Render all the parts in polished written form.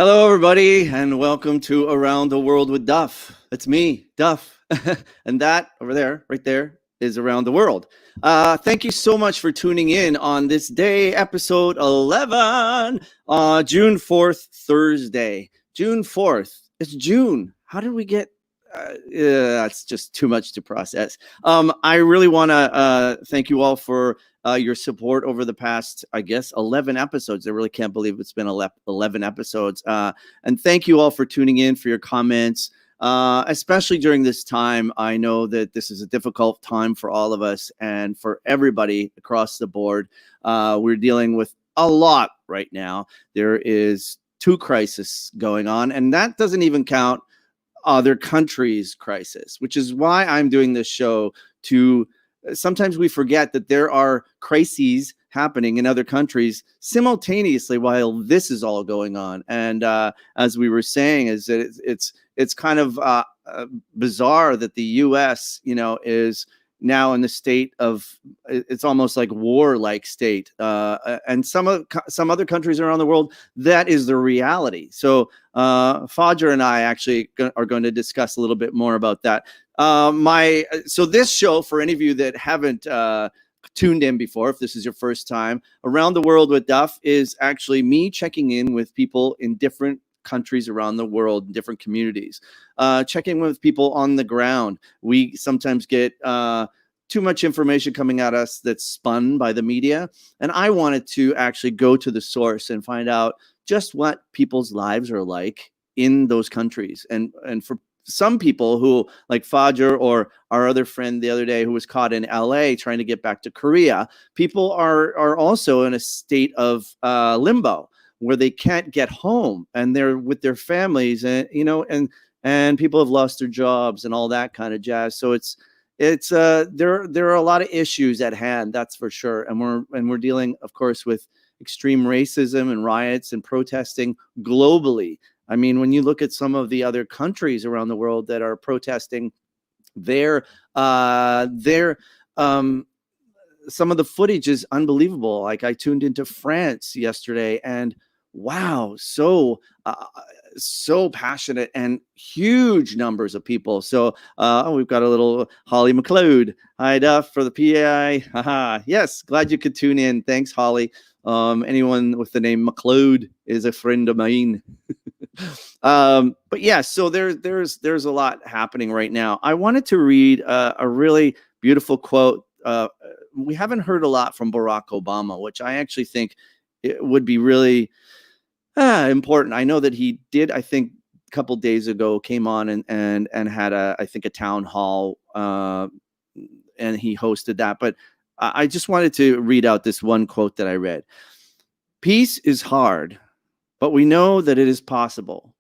Hello, everybody, and welcome to Around the World with Duff. It's me, Duff. And that over there, right there, is Around the World. Thank you so much for tuning in on this day, episode 11, June 4th, Thursday. June 4th. It's June. How did we get... that's just too much to process. I really want to thank you all for your support over the past, I guess, 11 episodes. I really can't believe it's been 11 episodes. And thank you all for tuning in, for your comments, especially during this time. I know that this is a difficult time for all of us and for everybody across the board. We're dealing with a lot right now. There is 2 crises going on, and that doesn't even count other countries' crisis, which is why I'm doing this show. To sometimes we forget that there are crises happening in other countries simultaneously while this is all going on. And as we were saying, is that it's kind of bizarre that the U.S. is now in the state of, it's almost like war-like state, and some other countries around the world, that is the reality. So Fajer and I actually are going to discuss a little bit more about that. So this show, for any of you that haven't tuned in before, if this is your first time, Around the World with Duff is actually me checking in with people in different countries around the world, different communities, checking with people on the ground. We sometimes get too much information coming at us that's spun by the media, and I wanted to actually go to the source and find out just what people's lives are like in those countries. And for some people who, like Fajer or our other friend the other day who was caught in LA trying to get back to Korea, people are also in a state of limbo, where they can't get home and they're with their families, and and people have lost their jobs and all that kind of jazz. So there are a lot of issues at hand, that's for sure. And we're dealing, of course, with extreme racism and riots and protesting globally. I mean, when you look at some of the other countries around the world that are protesting, some of the footage is unbelievable. Like, I tuned into France yesterday, and wow, so passionate and huge numbers of people. So we've got a little Holly McLeod. Hi, Duff, for the PI. Haha. Yes, glad you could tune in. Thanks, Holly. Anyone with the name McLeod is a friend of mine. But yeah, so there's a lot happening right now. I wanted to read a really beautiful quote. We haven't heard a lot from Barack Obama, which I actually think it would be really important. I know that he did, I think, a couple days ago, came on and had I think a town hall, and he hosted that. But I just wanted to read out this one quote that I read. Peace is hard, but we know that it is possible.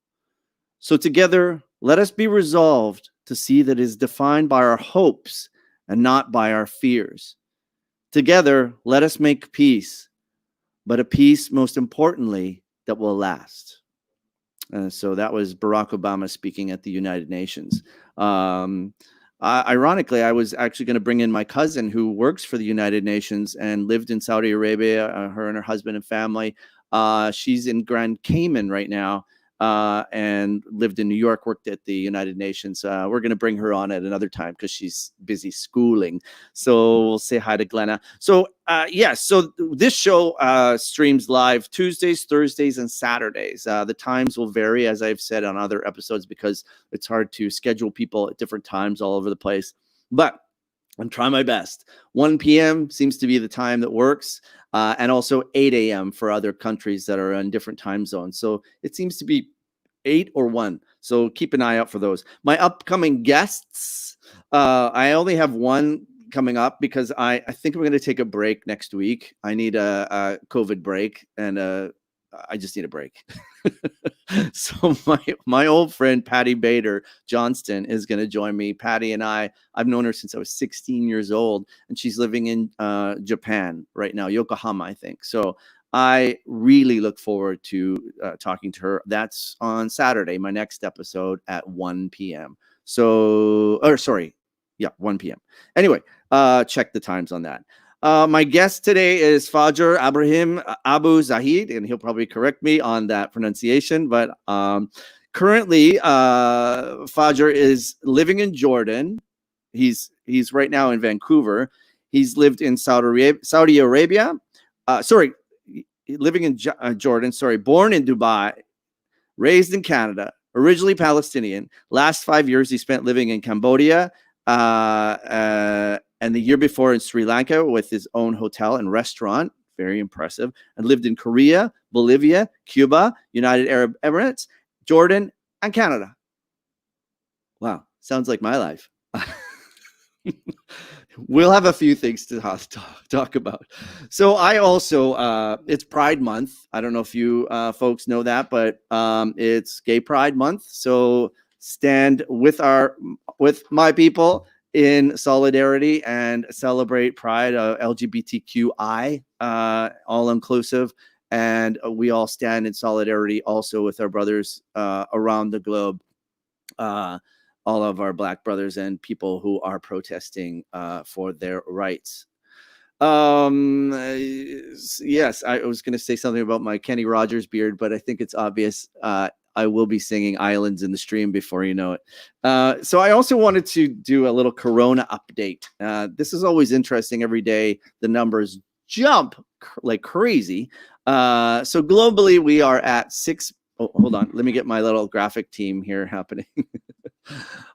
So together, let us be resolved to see that it is defined by our hopes and not by our fears. Together, let us make peace, but a peace, most importantly, that will last. So that was Barack Obama speaking at the United Nations. Ironically, I was actually going to bring in my cousin who works for the United Nations and lived in Saudi Arabia, her and her husband and family. She's in Grand Cayman right now, and lived in New York, worked at the United Nations. We're going to bring her on at another time because she's busy schooling. So we'll say hi to Glenna. So so this show streams live Tuesdays, Thursdays, and Saturdays. The times will vary, as I've said on other episodes, because it's hard to schedule people at different times all over the place. But I'm trying my best. 1 p.m. seems to be the time that works, and also 8 a.m. for other countries that are in different time zones. So it seems to be 8 or 1. So keep an eye out for those. My upcoming guests, I only have one coming up because I think I'm going to take a break next week. I need a COVID break, and I just need a break. So my old friend Patty Bader Johnston is going to join me. Patty and I've known her since I was 16 years old, and she's living in Japan right now, Yokohama, I think. So I really look forward to talking to her. That's on Saturday, my next episode at 1 p.m. 1 p.m. Anyway, check the times on that. My guest today is Fajer Ibrahim Abu Zayed, and he'll probably correct me on that pronunciation. But currently, Fajer is living in Jordan. He's right now in Vancouver. He's lived in Saudi Arabia. Sorry, living in Jordan. Sorry, born in Dubai, raised in Canada, originally Palestinian. Last 5 years he spent living in Cambodia, and the year before in Sri Lanka with his own hotel and restaurant. Very impressive. And lived in Korea, Bolivia, Cuba, United Arab Emirates, Jordan, and Canada. Wow, sounds like my life. We'll have a few things to talk about. So I also, it's Pride Month. I don't know if you folks know that, but it's Gay Pride Month. So stand with my people in solidarity and celebrate Pride, LGBTQI, all inclusive. And we all stand in solidarity also with our brothers around the globe. All of our Black brothers and people who are protesting for their rights. Yes, I was going to say something about my Kenny Rogers beard, but I think it's obvious. I will be singing Islands in the Stream before you know it. So I also wanted to do a little Corona update. This is always interesting. Every day the numbers jump like crazy. So globally we are at 6. Oh, hold on. Let me get my little graphic team here happening.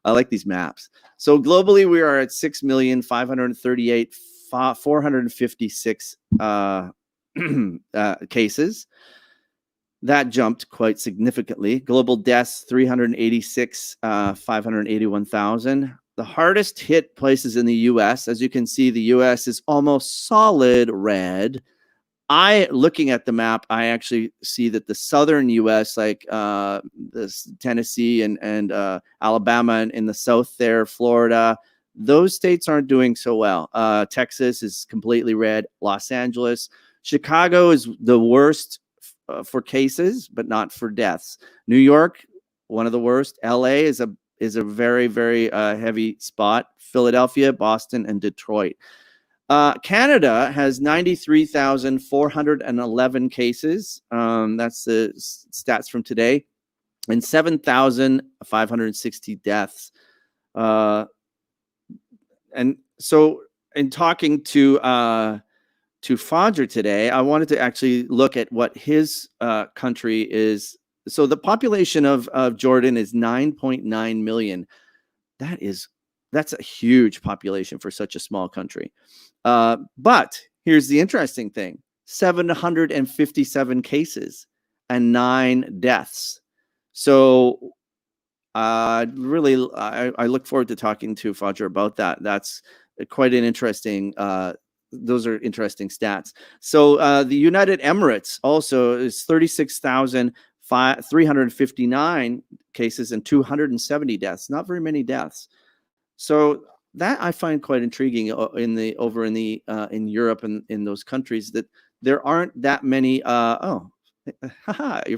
I like these maps. So globally, we are at 6,538,456 cases. That jumped quite significantly. Global deaths, 386, 581,000. The hardest hit places in the U.S. As you can see, the U.S. is almost solid red. Looking at the map, I actually see that the southern U.S., like this Tennessee and Alabama, and in the south there, Florida, those states aren't doing so well. Texas is completely red. Los Angeles, Chicago is the worst for cases, but not for deaths. New York, one of the worst. L.A. is a very, very heavy spot. Philadelphia, Boston, and Detroit. Canada has 93,411 cases. That's the stats from today, and 7,560 deaths. And so, in talking to Fajer today, I wanted to actually look at what his country is. So, the population of Jordan is 9.9 million. That's a huge population for such a small country. But here's the interesting thing: 757 cases and 9 deaths. So really, I look forward to talking to Fajer about that. That's quite an interesting. Those are interesting stats. So the United Emirates also is 36,359 cases and 270 deaths. Not very many deaths. So that I find quite intriguing in Europe and in those countries, that there aren't that many. Your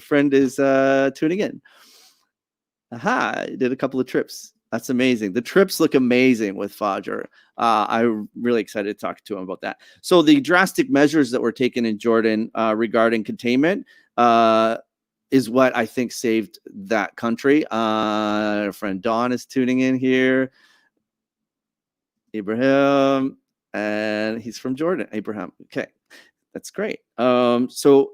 friend is tuning in. Did a couple of trips. That's amazing. The trips look amazing with Fajer. I'm really excited to talk to him about that. So the drastic measures that were taken in Jordan regarding containment is what I think saved that country. Our friend Dawn is tuning in here. Ibrahim, and he's from Jordan. Ibrahim. Okay, that's great. So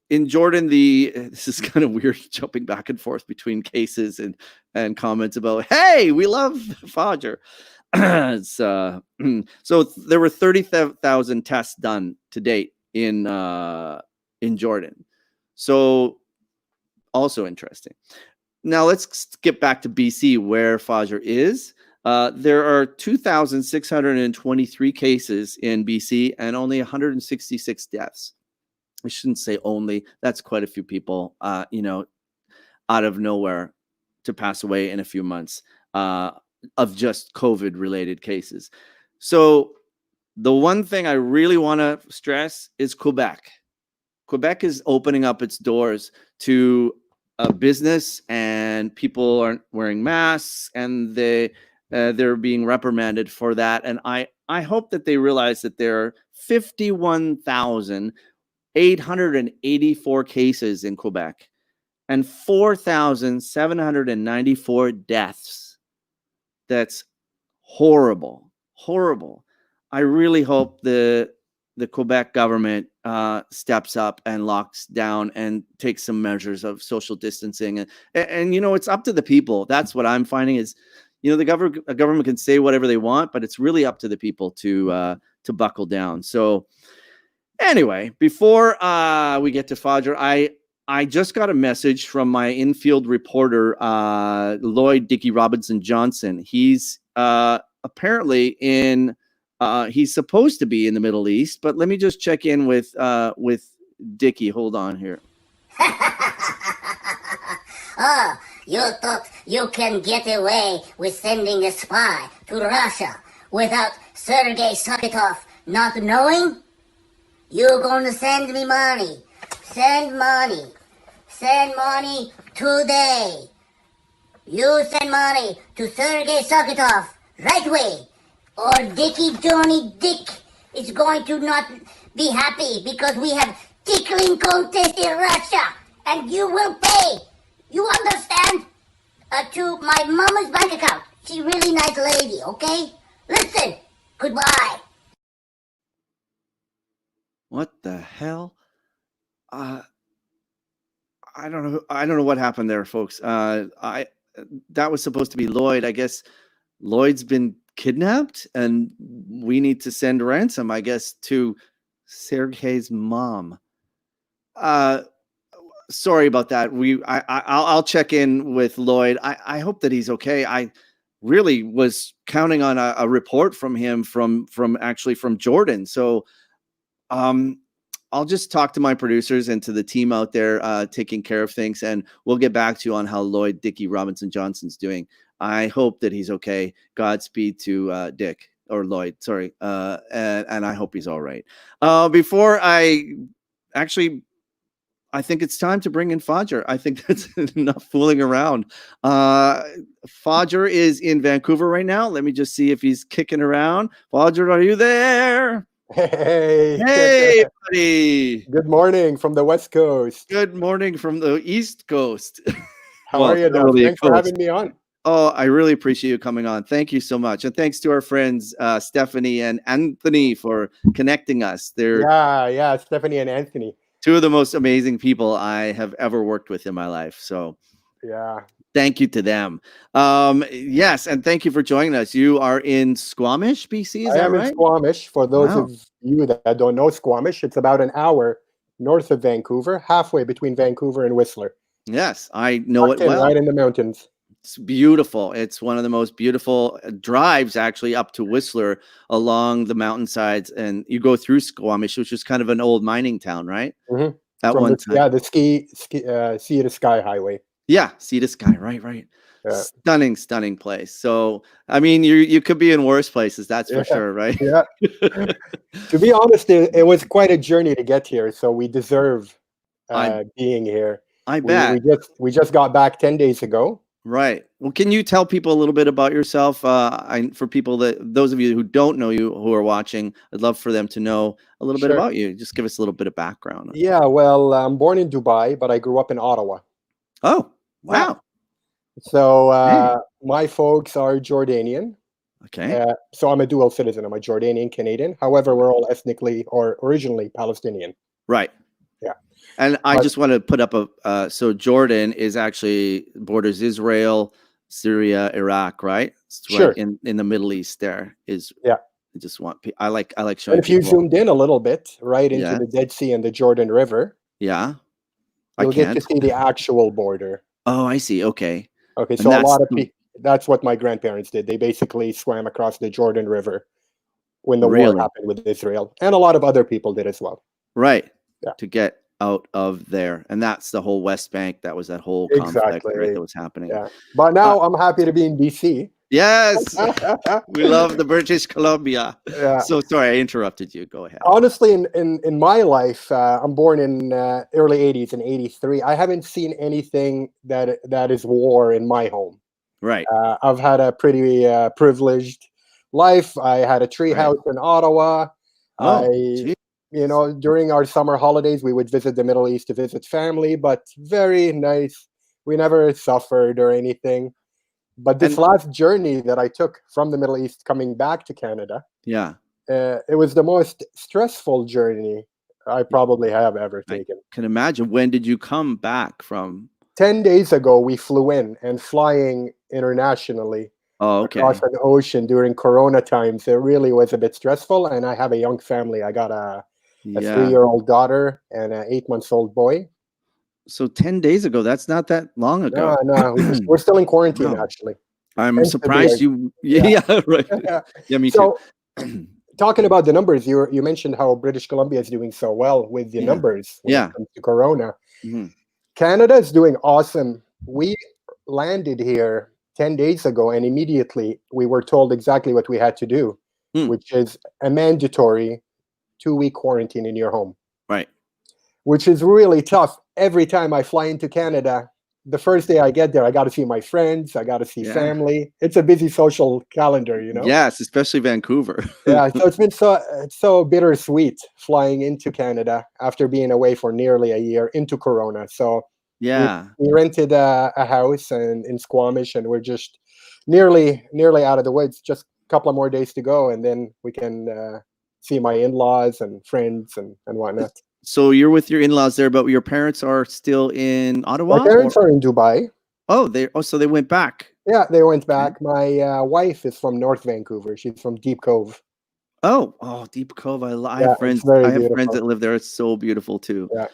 in Jordan, this is kind of weird jumping back and forth between cases and comments about, hey, we love Fajer. So there were 30,000 tests done to date in Jordan. So also interesting. Now let's get back to BC, where Fajer is. There are 2,623 cases in BC and only 166 deaths. I shouldn't say only. That's quite a few people, out of nowhere to pass away in a few months of just COVID-related cases. So the one thing I really want to stress is Quebec. Quebec is opening up its doors to business, and people aren't wearing masks, and they're being reprimanded for that. And I hope that they realize that there are 51,884 cases in Quebec and 4,794 deaths. That's horrible, horrible. I really hope the Quebec government steps up and locks down and takes some measures of social distancing. And it's up to the people. That's what I'm finding is, the government can say whatever they want, but it's really up to the people to buckle down. So anyway, before we get to Fajer, I just got a message from my infield reporter, Lloyd Dickie Robinson Johnson. He's apparently he's supposed to be in the Middle East, but let me just check in with Dickie. Hold on here. Oh, you thought you can get away with sending a spy to Russia without Sergei Sakitov not knowing? You're gonna send me money. Send money. Send money today. You send money to Sergei Sakitov right away. Or Dickie Johnny Dick is going to not be happy because we have tickling contest in Russia. And you will pay. You understand? To my mama's bank account. She's a really nice lady, okay? Listen. Goodbye. What the hell? I don't know what happened there, folks. That was supposed to be Lloyd. I guess Lloyd's been kidnapped and we need to send ransom, I guess, to Sergei's mom. Sorry about that. I'll check in with Lloyd. I hope that he's okay. I really was counting on a report from him from Jordan. So I'll just talk to my producers and to the team out there taking care of things, and we'll get back to you on how Lloyd Dickie Robinson Johnson's doing. I hope that he's okay. Godspeed to Dick or Lloyd, sorry. And I hope he's all right. Before I think it's time to bring in Fajer. I think that's enough fooling around. Fajer is in Vancouver right now. Let me just see if he's kicking around. Fajer, are you there? Hey, buddy. Good morning from the West Coast. Good morning from the East Coast. How are you, Duff? Thanks for having me on. Oh, I really appreciate you coming on. Thank you so much. And thanks to our friends, Stephanie and Anthony, for connecting us. Yeah, Stephanie and Anthony. Two of the most amazing people I have ever worked with in my life. So yeah. Thank you to them. Yes, and thank you for joining us. You are in Squamish, BC, is that right? I am in Squamish. For those of you that don't know Squamish, it's about an hour north of Vancouver, halfway between Vancouver and Whistler. Yes, I know it well. Right in the mountains. It's beautiful. It's one of the most beautiful drives, actually, up to Whistler along the mountainsides. And you go through Squamish, which is kind of an old mining town, right? Mm-hmm. At one time. Yeah, the Sea to Sky Highway. Yeah, Sea to Sky, right. Yeah. Stunning place. So, I mean, you could be in worse places, that's for sure, right? Yeah. To be honest, it was quite a journey to get here, so we deserve being here. I bet. We just got back 10 days ago. Right. Well, can you tell people a little bit about yourself? For people those of you who don't know you, who are watching, I'd love for them to know a little bit about you. Just give us a little bit of background. Yeah, well, I'm born in Dubai, but I grew up in Ottawa. Oh, wow. So my folks are Jordanian. Okay. So I'm a dual citizen. I'm a Jordanian Canadian. However, we're all ethnically or originally Palestinian. Right. Yeah. And I just want to put up so Jordan is actually borders Israel, Syria, Iraq, right? It's sure. Right in the Middle East there is. Yeah. I just want I like showing. And if you zoomed in a little bit, right into the Dead Sea and the Jordan River. Yeah. You'll get to see the actual border. Oh, I see. Okay. Okay. So a lot of people, that's what my grandparents did. They basically swam across the Jordan River when the war happened with Israel. And a lot of other people did as well. Right. Yeah. To get out of there. And that's the whole West Bank. That was that whole conflict that was happening. Yeah. But now I'm happy to be in BC. Yes. We love the British Columbia. Yeah. So sorry, I interrupted you. Go ahead. Honestly, in my life, I'm born in early 80s, in 83. I haven't seen anything that is war in my home. Right. I've had a pretty privileged life. I had a tree Right. house in Ottawa. Oh, I, gee. during our summer holidays, we would visit the Middle East to visit family, but very nice. We never suffered or anything. But this And last journey that I took from the Middle East coming back to Canada, yeah, it was the most stressful journey I probably have ever I taken. can imagine. When did you come back from? 10 days ago, we flew in, and flying internationally Oh, across okay. an ocean during Corona times, it really was a bit stressful. And I have a young family. I got a Yeah. 3-year-old daughter and an 8-month-old boy. So 10 days ago, that's not that long No, ago. no, we're still in quarantine, Wow. actually. I'm Hence the surprised beard. you. Yeah. Yeah, right. Yeah, me too. So, talking about the numbers, you mentioned how British Columbia is doing so well with the Yeah. numbers when it Yeah. comes to Corona. Mhm. Canada is doing awesome. We landed here 10 days ago, and immediately we were told exactly what we had to do, Hmm. which is a mandatory 2-week quarantine in your home, Right. which is really tough. Every time I fly into Canada, the first day I get there, I got to see my friends, I got to see Yeah. family. It's a busy social calendar, Yes, especially Vancouver. Yeah, so it's so bittersweet flying into Canada after being away for nearly a year into Corona. So we Yeah. we rented a house and in Squamish, and we're just nearly out of the woods. Just a couple of more days to go, and then we can see my in-laws and friends and whatnot. So you're with your in-laws there, but your parents are still in My Ottawa, or parents are in Dubai. so they went back. Yeah, they went Okay. back. My wife is from North Vancouver. She's from Deep Cove. Oh, Deep Cove. I Yeah, have it's friends. I very have friends beautiful. that live there. It's so beautiful too. Yeah.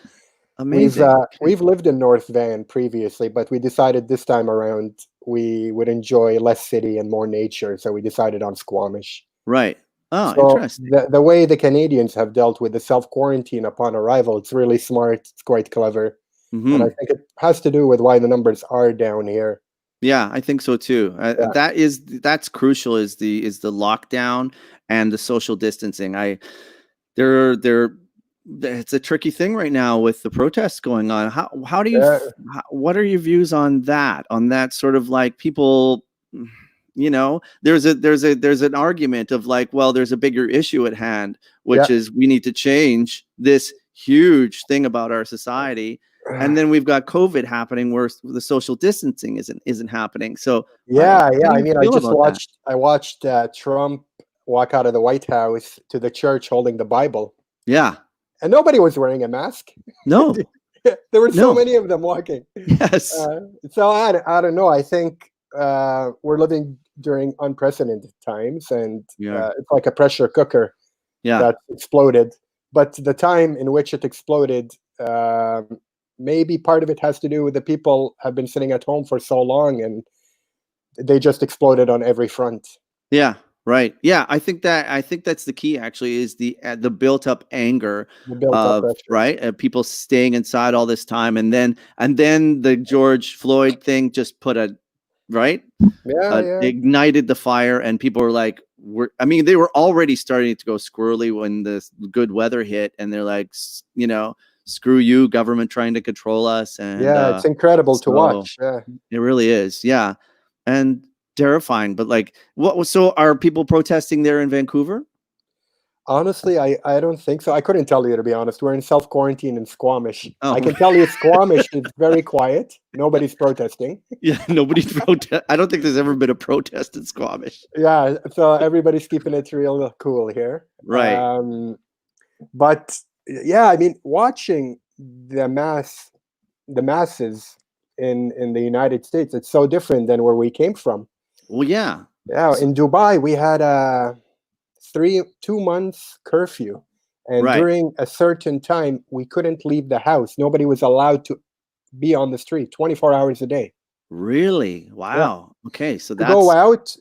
We've Amazing. uh, we've lived in North Van previously, but we decided this time around we would enjoy less city and more nature, so we decided on Squamish. Right. Oh, So interesting. the way the Canadians have dealt with the self quarantine upon arrival, it's really smart. It's quite clever, and I Hmm. think it has to do with why the numbers are down here. Yeah, I think so too. Yeah, That's crucial. Is the lockdown and the social distancing. They're it's a tricky thing right now with the protests going on. How do you yeah, what are your views on that? On that sort of like people, there's an argument of like, well, there's a bigger issue at hand, yeah. which is we need to change this huge thing about our society. And then we've got COVID happening where the social distancing isn't happening. So Yeah, how yeah. do I you mean, I feel just about that? watched Trump walk out of the White House to the church holding the Bible, Yeah. and nobody was wearing a mask. No. There were so No. many of them walking. Yes. So I don't know. I think we're living during unprecedented times, and Yeah. it's like a pressure cooker Yeah. that exploded. But the time in which it exploded, maybe part of it has to do with the people have been sitting at home for so long, and they just exploded on every front. Yeah, right. Yeah, I think that's the key actually is the built up anger The built-up of pressure. right people staying inside all this time, and then the George Floyd thing just put a right Yeah, yeah, ignited the fire, and people were like, I mean, they were already starting to go squirrely when the good weather hit, and they're like, screw you, government trying to control us, and yeah. It's incredible to so watch. Yeah. it really is, yeah, and terrifying. But like, so are people protesting there in Vancouver? Honestly, I don't think so. I couldn't tell you, to be honest. We're in self quarantine in Squamish. I Oh, can tell you Squamish is very quiet. Nobody's protesting. yeah, nobody's protest. I don't think there's ever been a protest in Squamish. Yeah, so everybody's keeping it real cool here. Right. But yeah, I mean, watching the masses in the United States, it's so different than where we came from. Well, yeah. Yeah, in Dubai, we had a 2 months curfew, and Right. during a certain time, we couldn't leave the house. Nobody was allowed to be on the street 24 hours a day. Really? Yeah, Wow. Okay, so to go that's out,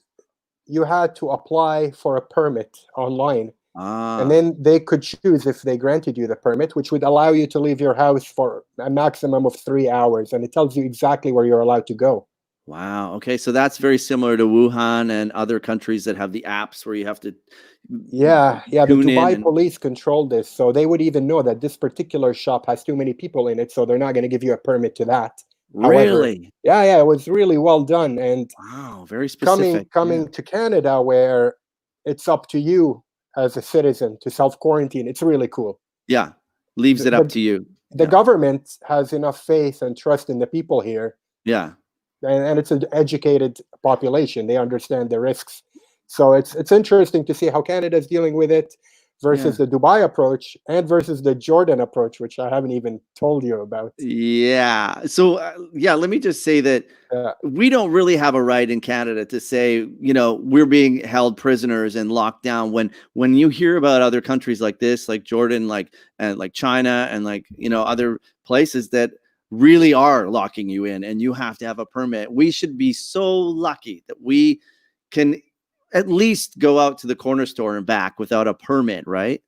you had to apply for a permit online, and ah. then they could choose if they granted you the permit, which would allow you to leave your house for a maximum of 3 hours, and it tells you exactly where you're allowed to go. Wow. Okay, so that's very similar to Wuhan and other countries that have the apps where you have to Yeah, yeah, the tune in Dubai and police control this, so they would even know that this particular shop has too many people in it, so they're not going to give you a permit to that. However, really? yeah, yeah, it was really well done, and Wow, very coming specific. Yeah. coming to Canada, where it's up to you as a citizen to self-quarantine. It's really cool. Yeah. Leaves it up to you. The government has enough faith and trust in the people here. Yeah. And it's an educated population. They understand the risks. So it's interesting to see how Canada is dealing with it versus the Dubai approach and versus the Jordan approach, which I haven't even told you about. Yeah. So, let me just say that we don't really have a right in Canada to say, we're being held prisoners and locked down. When you hear about other countries like this, like Jordan, like China, and other places that really are locking you in and you have to have a permit, we should be so lucky that we can at least go out to the corner store and back without a permit, right?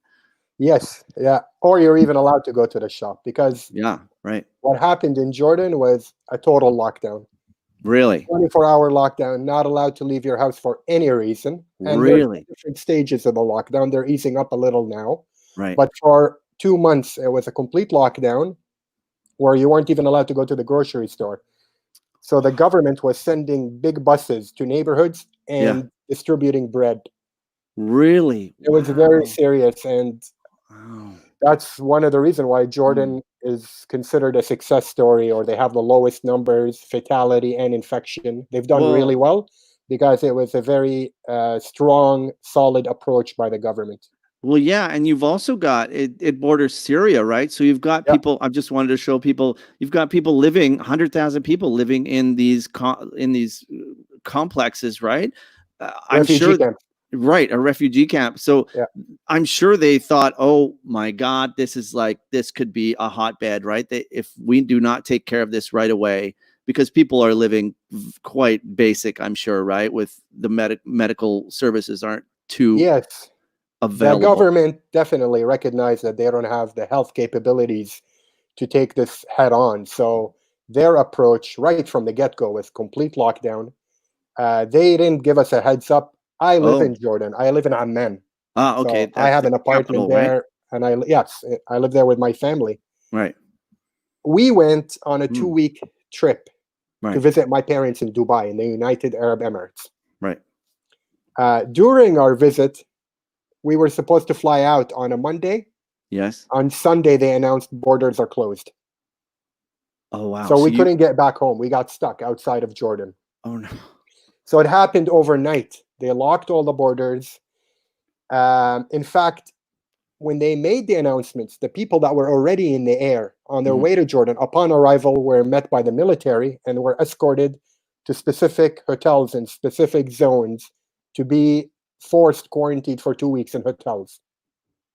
Yes, yeah. Or you're even allowed to go to the shop, because right. What happened in Jordan was a total lockdown. Really? 24-hour lockdown, not allowed to leave your house for any reason. And really? there's different stages of the lockdown. They're easing up a little now. Right. But for 2 months, it was a complete lockdown where you weren't even allowed to go to the grocery store. So the government was sending big buses to neighborhoods and distributing bread. Really? It was very serious, and that's one of the reasons why Jordan is considered a success story, or they have the lowest numbers, fatality and infection. They've done really well because it was a very strong, solid approach by the government. Well, yeah, and you've also got it borders Syria, right? So you've got people. I just wanted to show people. You've got people living, 100,000 people living in these complexes, right? I'm sure, right, a refugee camp. So I'm sure they thought, oh my God, this could be a hotbed, right? If we do not take care of this right away, because people are living quite basic, I'm sure, right? With the medical services aren't too available. The government definitely recognized that they don't have the health capabilities to take this head on. So their approach right from the get-go was complete lockdown. They didn't give us a heads up. I live in Jordan. I live in Amman. Okay. So I have an apartment there, and I live there with my family. Right. We went on a 2-week trip to visit my parents in Dubai, in the United Arab Emirates. Right. During our visit, we were supposed to fly out on a Monday. Yes. On Sunday, they announced borders are closed. Oh, wow. So we couldn't get back home. We got stuck outside of Jordan. Oh, no. So it happened overnight. They locked all the borders. In fact, when they made the announcements, the people that were already in the air on their way to Jordan, upon arrival, were met by the military and were escorted to specific hotels in specific zones to be forced quarantined for 2 weeks in hotels.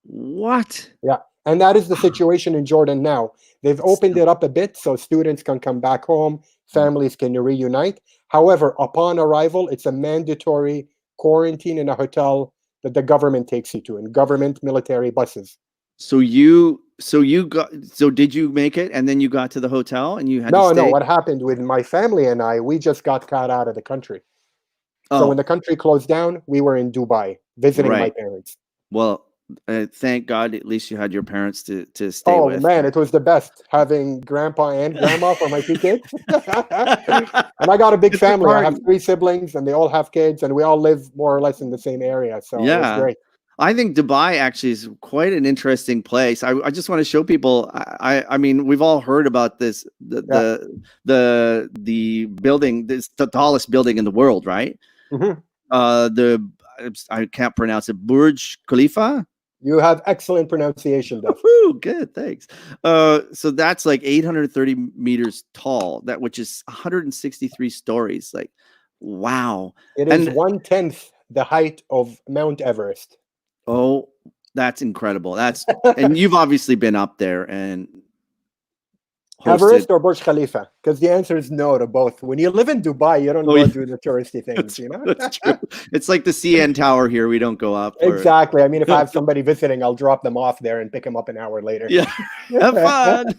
What? Yeah. And that is the situation in Jordan now. They've opened it up a bit so students can come back home, families can reunite. However, upon arrival, it's a mandatory quarantine in a hotel that the government takes you to, in government military buses. So did you make it, and then you got to the hotel and you had to stay? No. What happened with my family and I, we just got cut out of the country. So when the country closed down, we were in Dubai visiting my parents. Well, thank God, at least you had your parents to stay with. Oh man, it was the best having grandpa and grandma for my 2 kids. And I got a big family. I have 3 siblings, and they all have kids, and we all live more or less in the same area. So it was great. I think Dubai actually is quite an interesting place. I just want to show people. I mean, we've all heard about this the building, this the tallest building in the world, right? I can't pronounce it. Burj Khalifa. You have excellent pronunciation, Duff. Good, thanks. So that's like 830 meters tall, which is 163 stories. Like, wow. It is 1/10 the height of Mount Everest. Oh, that's incredible. And you've obviously been up there and hosted. Everest or Burj Khalifa? Because the answer is no to both. When you live in Dubai, you don't go do the touristy things, That's true. It's like the CN Tower here. We don't go up. Exactly. I mean, if I have somebody visiting, I'll drop them off there and pick them up an hour later. Yeah. Have fun.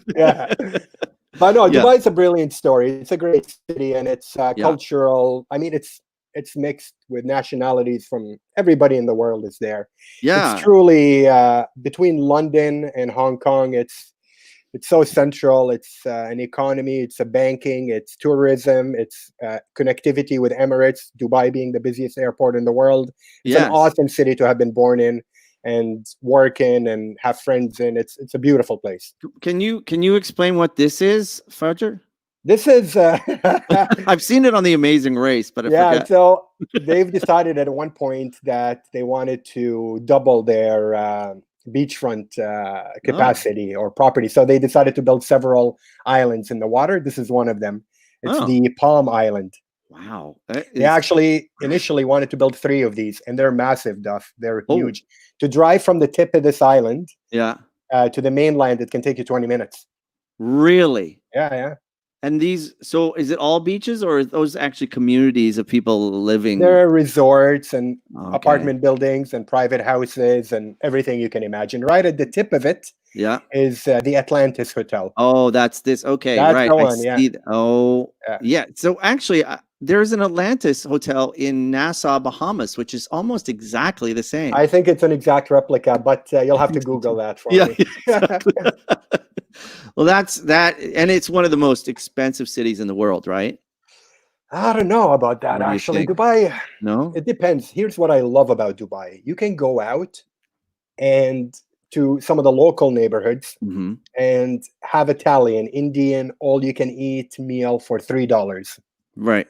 But no, Dubai is a brilliant story. It's a great city, and it's cultural. I mean, it's mixed with nationalities from everybody in the world is there. Yeah. It's truly between London and Hong Kong. It's so central. It's an economy. It's a banking. It's tourism. It's connectivity with Emirates. Dubai being the busiest airport in the world. It's an Yes. awesome city to have been born in and work in and have friends in. It's a beautiful place. Can you explain what this is, Fajer? This is I've seen it on The Amazing Race, but I yeah. forget. So they've decided at one point that they wanted to double their beachfront capacity or property. So they decided to build several islands in the water. This is one of them. It's Oh, the Palm Island. wow. That They is, actually initially wanted to build 3 of these, and they're massive, Duff. They're oh, huge. To drive from the tip of this island yeah. to the mainland, it can take you 20 minutes. Really? Yeah, yeah. And these, so is it all beaches or are those actually communities of people living? There are resorts and Okay. apartment buildings and private houses and everything you can imagine. Right at the tip of it Yeah. is the Atlantis Hotel. Oh, that's this. Okay, That's right. the I one, yeah. see. Oh, Yeah. yeah. So actually, there's an Atlantis hotel in Nassau, Bahamas, which is almost exactly the same. I think it's an exact replica, but you'll have to Google that for Yeah, me. exactly. Well, that's that, and it's one of the most expensive cities in the world, right? I don't know about that, What do you actually. think? Dubai, No? it depends. Here's what I love about Dubai. You can go out and to some of the local neighborhoods Hmm. and have Italian, Indian, all you can eat meal for $3. Right.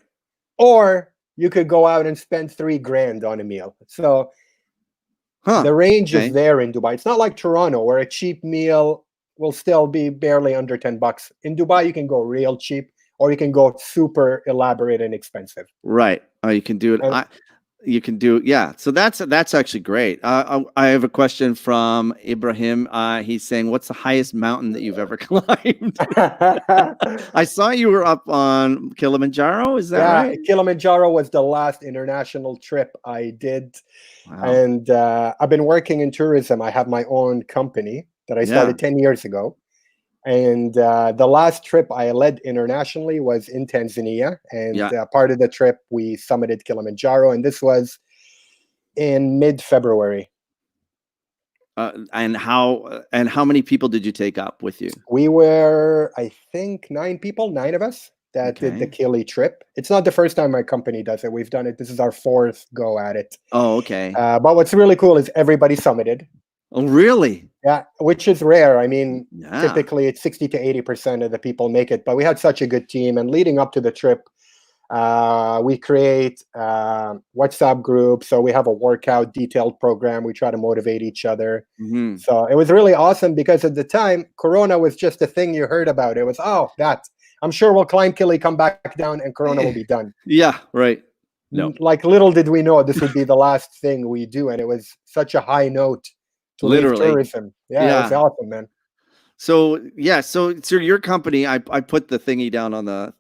Or you could go out and spend 3 grand on a meal. So Huh. the range Okay. is there in Dubai. It's not like Toronto where a cheap meal will still be barely under $10. In Dubai, you can go real cheap or you can go super elaborate and expensive. Right. Oh, you can do it. And You can do, yeah. So that's actually great. I have a question from Ibrahim. He's saying, "What's the highest mountain that you've ever climbed?" I saw you were up on Kilimanjaro. Is that yeah, right? Kilimanjaro was the last international trip I did. Wow. And I've been working in tourism. I have my own company that I started 10 years ago. And the last trip I led internationally was in Tanzania. And Yeah. part of the trip, we summited Kilimanjaro. And this was in mid-February. And how many people did you take up with you? We were, I think, 9 people, 9 of us that did the Okay. Kili trip. It's not the first time my company does it. We've done it. This is our 4th go at it. Oh, okay. But what's really cool is everybody summited. Oh, really? Yeah, which is rare. I mean, Yeah. typically it's 60 to 80% of the people make it, but we had such a good team. And leading up to the trip, we create WhatsApp groups. So we have a workout detailed program. We try to motivate each other. Hmm. So it was really awesome because at the time, Corona was just a thing you heard about. It was, oh, that. I'm sure we'll climb Kili, come back down, and Corona will be done. Yeah. Right. No. Like little did we know this would be the last thing we do. And it was such a high note to leave Literally. tourism. Yeah, it was Yeah. awesome, man. So yeah. So your company, I put the thingy down on the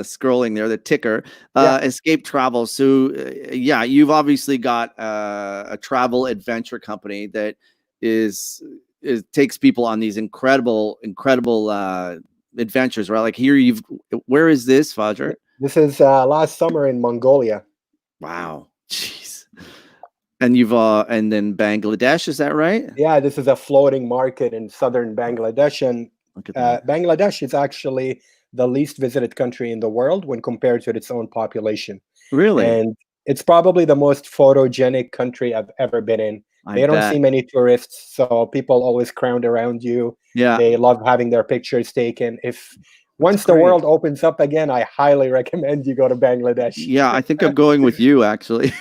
scrolling there, the ticker, Yeah. Escape Travel. So yeah, you've obviously got a travel adventure company that takes people on these incredible adventures, right? Like here, where is this, Fajer? This is last summer in Mongolia. Wow, jeez. And you've and then Bangladesh, is that right? Yeah, this is a floating market in southern Bangladesh, and Look at that. Bangladesh is actually the least visited country in the world when compared to its own population. Really? And it's probably the most photogenic country I've ever been in. I They don't bet. see many tourists, so people always crowd around you. Yeah. They love having their pictures taken. Once the great. world opens up again, I highly recommend you go to Bangladesh. Yeah, I think I'm going with you actually.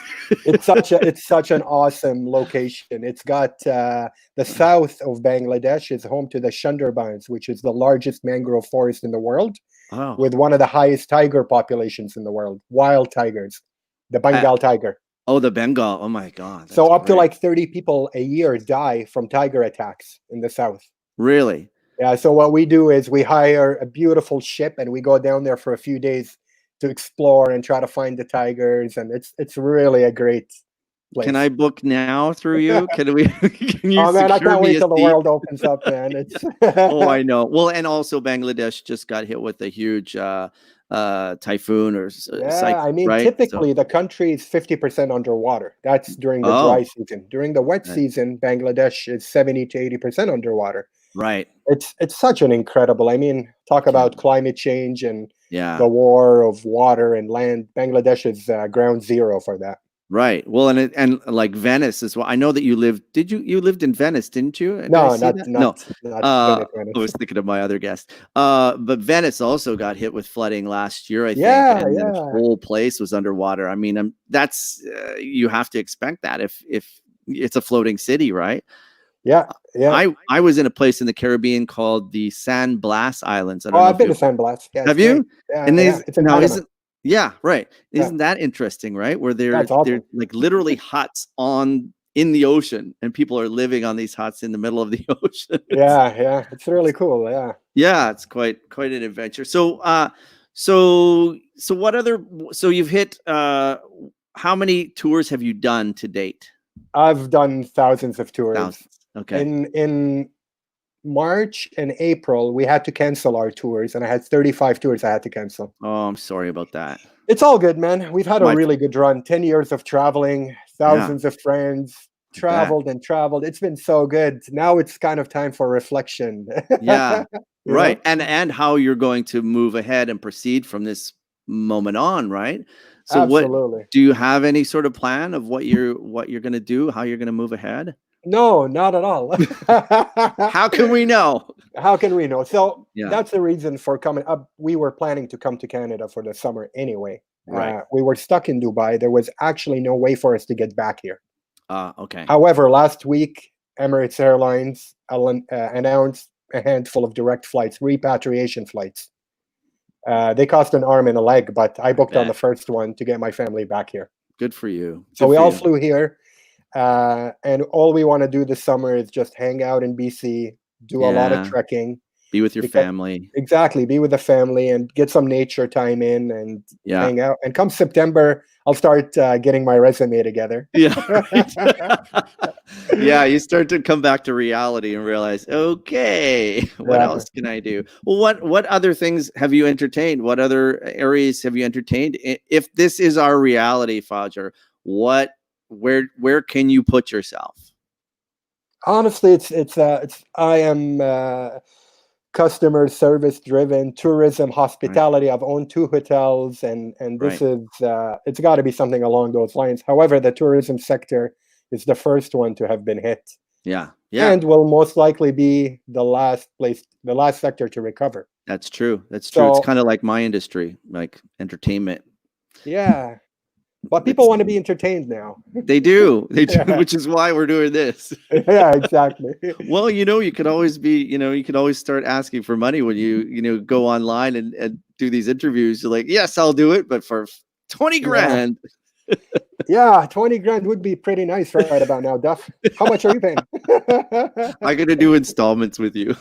It's such an awesome location. It's got the south of Bangladesh is home to the Sundarbans, which is the largest mangrove forest in the world, Oh. with one of the highest tiger populations in the world, wild tigers, the Bengal tiger. Oh, the Bengal. Oh my God. So that's up to great. like 30 people a year die from tiger attacks in the south. Really? Yeah. So what we do is we hire a beautiful ship and we go down there for a few days to explore and try to find the tigers, and it's really a great place. Can I book now through you? Can we? Can you Oh man, I secure can't me wait a till the seat? world opens up, man. It's Oh, I know. Well, and also Bangladesh just got hit with a huge typhoon or yeah, cyclone, I mean, right? typically the country is 50% underwater. That's during the dry Oh, season. During the wet right. season, Bangladesh is 70 to 80% underwater. Right. It's such an incredible. I mean, talk about climate change and Yeah. the war of water and land. Bangladesh is ground zero for that. Right. Well, and like Venice as well. I know that you lived. Did you lived in Venice? Didn't you? Did I No, see that? No. not Venice, I Venice. was thinking of my other guest. But Venice also got hit with flooding last year, I think, Yeah, and the yeah, whole place was underwater. I mean, that's you have to expect that if it's a floating city, right? yeah, yeah. I was in a place in the Caribbean called the San Blas Islands. I Oh, don't know I've if been you to San Blas. Yeah, it's have great. you. And Yeah, yeah. these It's in now Panama. isn't yeah, right. Yeah, Isn't that interesting, right? Where that's they're awesome. like literally huts in the ocean, and people are living on these huts in the middle of the ocean. Yeah, yeah. It's really cool. Yeah. Yeah, it's quite an adventure. So what other so you've hit how many tours have you done to date? I've done thousands of tours. Thousands. Okay. In March and April, we had to cancel our tours, and I had 35 tours I had to cancel. Oh, I'm sorry about that. It's all good, man. We've had a My really good run. 10 years of traveling, thousands of friends, traveled and traveled. It's been so good. Now it's kind of time for reflection. Yeah. You Right. know? And how you're going to move ahead and proceed from this moment on, right? So what Absolutely. do you have any sort of plan of what you're going to do, how you're going to move ahead? No, not at all. How can we know? How can we know? So Yeah. that's the reason for coming up. We were planning to come to Canada for the summer anyway. Right. We were stuck in Dubai. There was actually no way for us to get back here. Okay. However, last week, Emirates Airlines announced a handful of direct flights, repatriation flights. They cost an arm and a leg, but I booked on the first one to get my family back here. Good for you. So we all flew here. And all we want to do this summer is just hang out in BC, do a lot of trekking. Be with your family. Exactly. Be with the family and get some nature time in and hang out. And come September, I'll start getting my resume together. Yeah. Right. Yeah. You start to come back to reality and realize, okay, what else can I do? Well, what other things have you entertained? What other areas have you entertained? If this is our reality, Fajer, where can you put yourself? Honestly, I am customer service driven, tourism, hospitality. Right. I've owned 2 hotels, and this is it's got to be something along those lines. However, the tourism sector is the first one to have been hit. Yeah. And will most likely be the last sector to recover. That's true. That's true. It's kind of like my industry, like entertainment. Yeah. But people want to be entertained now. They do, which is why we're doing this. Yeah, exactly. Well, you could always start asking for money when you go online and do these interviews. You're like, yes, I'll do it, but for 20 grand. Yeah, 20 grand would be pretty nice right about now, Duff. How much are you paying? I'm going to do installments with you.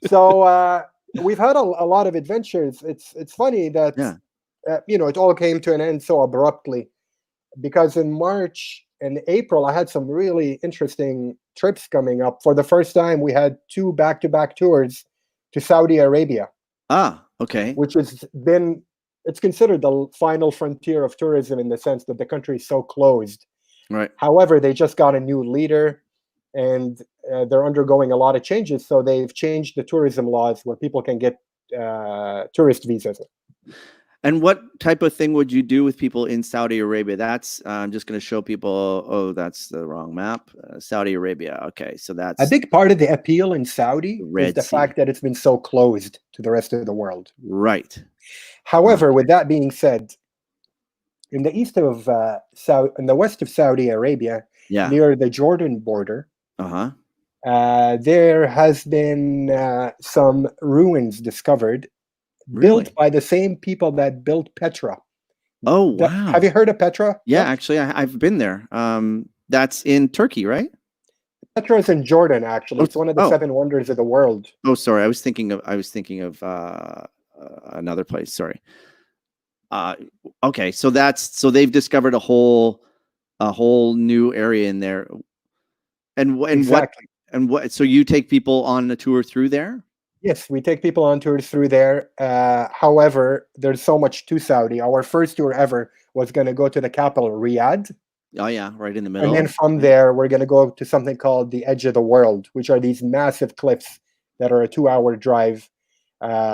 So we've had a lot of adventures. It's funny that it all came to an end so abruptly, because in March and April I had some really interesting trips coming up. For the first time, we had 2 back-to-back tours to Saudi Arabia. Okay. Which it's considered the final frontier of tourism in the sense that the country is so closed. Right. However, they just got a new leader, and they're undergoing a lot of changes. So they've changed the tourism laws where people can get tourist visas. And what type of thing would you do with people in Saudi Arabia? That's I'm just going to show people. Oh, that's the wrong map. Saudi Arabia. Okay, so that's a big part of the appeal in Saudi is the fact that it's been so closed to the rest of the world. Right. However, with that being said, in the east of in the west of Saudi Arabia, near the Jordan border, there has been some ruins discovered. Really? Built by the same people that built Petra. Oh, wow. Have you heard of Petra? Yeah, actually, I've been there. That's in Turkey, right? Petra is in Jordan, actually. It's one of the 7 wonders of the world. Oh, sorry. I was thinking of another place. Sorry. Okay, so they've discovered a whole new area in there. And exactly. what? So you take people on a tour through there? Yes, we take people on tours through there. However, there's so much to Saudi. Our first tour ever was going to go to the capital, Riyadh. Oh, yeah, right in the middle. And then from there, we're going to go to something called the Edge of the World, which are these massive cliffs that are a 2-hour drive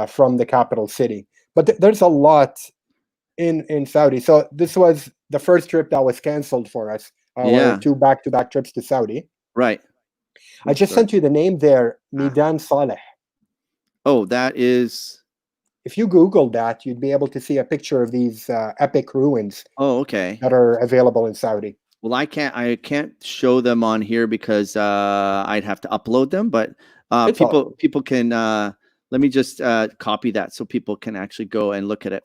from the capital city. But there's a lot in Saudi. So this was the first trip that was canceled for us. Our Yeah. 2 back-to-back trips to Saudi. Right. I just sent you the name there, Midan Saleh. Oh, that is. If you Google that, you'd be able to see a picture of these epic ruins Oh, okay. that are available in Saudi. Well, I can't show them on here because I'd have to upload them. But people can. Let me just copy that so people can actually go and look at it,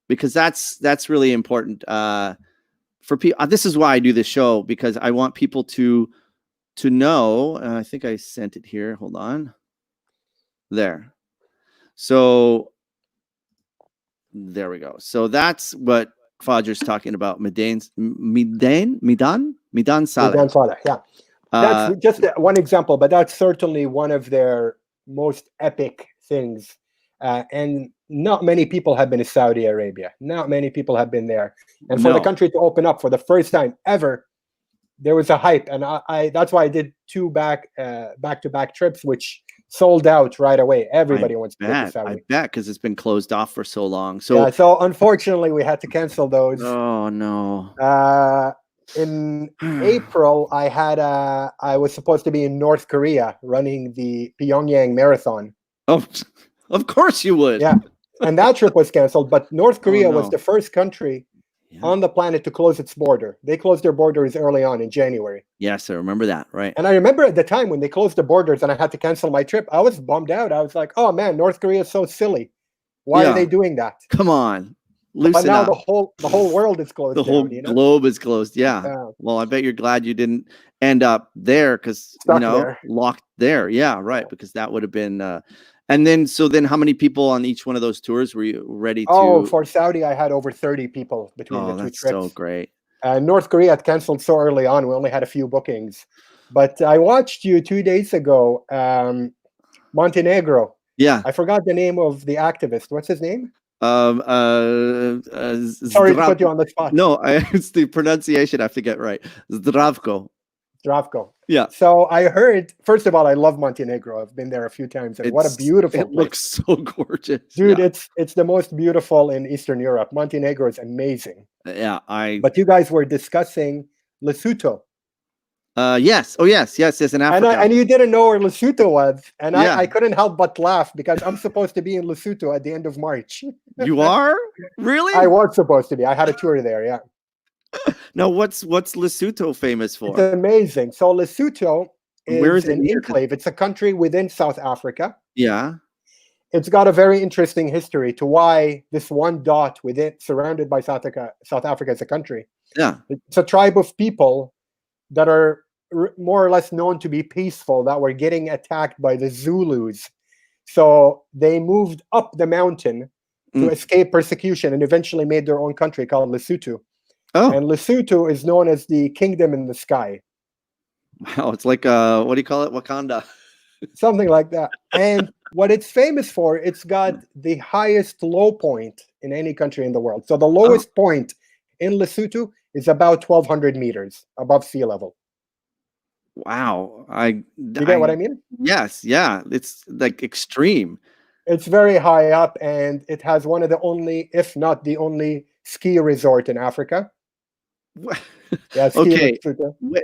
because that's really important for people. This is why I do this show, because I want people to know. I think I sent it here. Hold on. There. So there we go. So that's what Fajer's talking about. Midan Saleh. Midan Saleh, yeah. That's just one example, but that's certainly one of their most epic things. And not many people have been to Saudi Arabia. Not many people have been there. And for the country to open up for the first time ever, there was a hype. And I that's why I did 2 back-to-back trips, which sold out right away. Everybody wants to go to Saudi. I bet, because it's been closed off for so long. So yeah, so unfortunately we had to cancel those. Oh no. In April, I was supposed to be in North Korea running the Pyongyang Marathon. Oh, of course you would. Yeah, and that trip was canceled. But North Korea was the first country on the planet to close its border. They closed their borders early on in January. Yes, I remember that. Right. And I remember at the time when they closed the borders and I had to cancel my trip, I was bummed out. I was like, "Oh man, North Korea is so silly. Why are they doing that?" Come on. Loosen but now up. the whole world is closed. The whole globe is closed. Yeah. Well, I bet you're glad you didn't end up there, because locked there. Yeah, right. Because that would have been. And then how many people on each one of those tours were you ready to? Oh, for Saudi, I had over 30 people between the 2 trips. So great. North Korea had canceled so early on. We only had a few bookings. But I watched you 2 days ago, Montenegro. Yeah. I forgot the name of the activist. What's his name? Sorry to put you on the spot. No, it's the pronunciation I have to get right. Zdravko. Yeah. So I heard, first of all, I love Montenegro. I've been there a few times, and what a beautiful place. It looks so gorgeous. Dude, it's the most beautiful in Eastern Europe. Montenegro is amazing. Yeah, But you guys were discussing Lesotho. Yes. Oh, yes, in Africa. And you didn't know where Lesotho was. And I couldn't help but laugh, because I'm supposed to be in Lesotho at the end of March. You are? Really? I was supposed to be. I had a tour there, yeah. Now, what's Lesotho famous for? It's amazing. So Lesotho is an enclave. It's a country within South Africa. Yeah. It's got a very interesting history to why this one dot within, surrounded by South Africa as a country. Yeah. It's a tribe of people that are more or less known to be peaceful, that were getting attacked by the Zulus. So they moved up the mountain to escape persecution and eventually made their own country called Lesotho. Oh. And Lesotho is known as the kingdom in the sky. Wow, it's like what do you call it? Wakanda. Something like that. And what it's famous for, it's got the highest low point in any country in the world. So the lowest point in Lesotho is about 1,200 meters above sea level. Wow. You get what I mean? Yes, yeah. It's like extreme. It's very high up, and it has one of the only, if not the only, ski resort in Africa. Yeah, okay.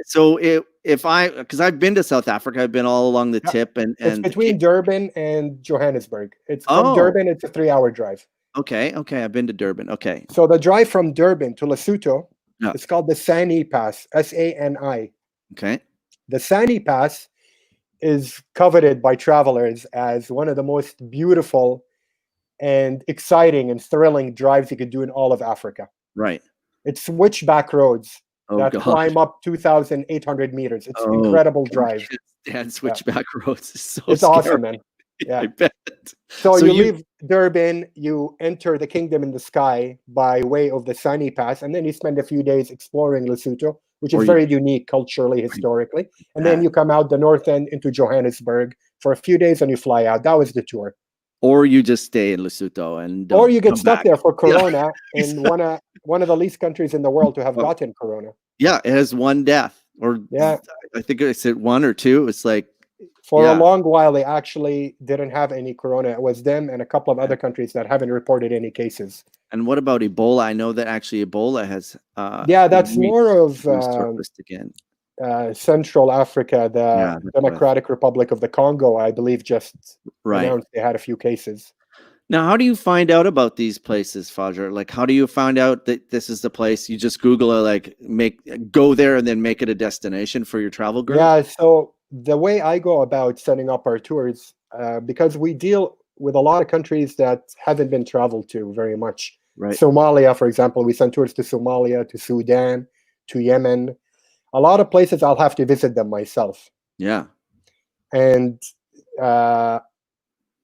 So because I've been to South Africa, I've been all along the tip, and it's between Durban and Johannesburg. It's from Durban. It's a 3-hour drive. Okay, I've been to Durban. Okay. So the drive from Durban to Lesotho, it's called the Sani Pass. SANI. Okay. The Sani Pass is coveted by travelers as one of the most beautiful and exciting and thrilling drives you could do in all of Africa. Right. It's switchback roads that climb up 2,800 meters. It's an incredible drive. And switchback roads is so it's scary. Awesome, man. Yeah. I bet. So you leave Durban, you enter the kingdom in the sky by way of the Sani Pass, and then you spend a few days exploring Lesotho, which is very unique culturally, historically. And then you come out the north end into Johannesburg for a few days and you fly out. That was the tour. Or you just stay in Lesotho and or you get stuck there for Corona in one of the least countries in the world to have gotten Corona. Yeah, it has one death. Or I think I said 1 or 2. It's like For a Yeah. long while, they actually didn't have any corona. It was them and a couple of other countries that haven't reported any cases. And what about Ebola? I know that actually Ebola has Yeah, that's more of resurfaced again. Central Africa. Yeah, The that's Democratic Republic of the Congo, I believe, just right. announced they had a few cases. Now, how do you find out about these places, Fajer? Like, how do you find out that this is the place? You just Google it, like go there and then make it a destination for your travel group? Yeah, so the way I go about setting up our tours, because we deal with a lot of countries that haven't been traveled to very much. Right. Somalia, for example, we send tours to Somalia, to Sudan, to Yemen. A lot of places I'll have to visit them myself. Yeah. And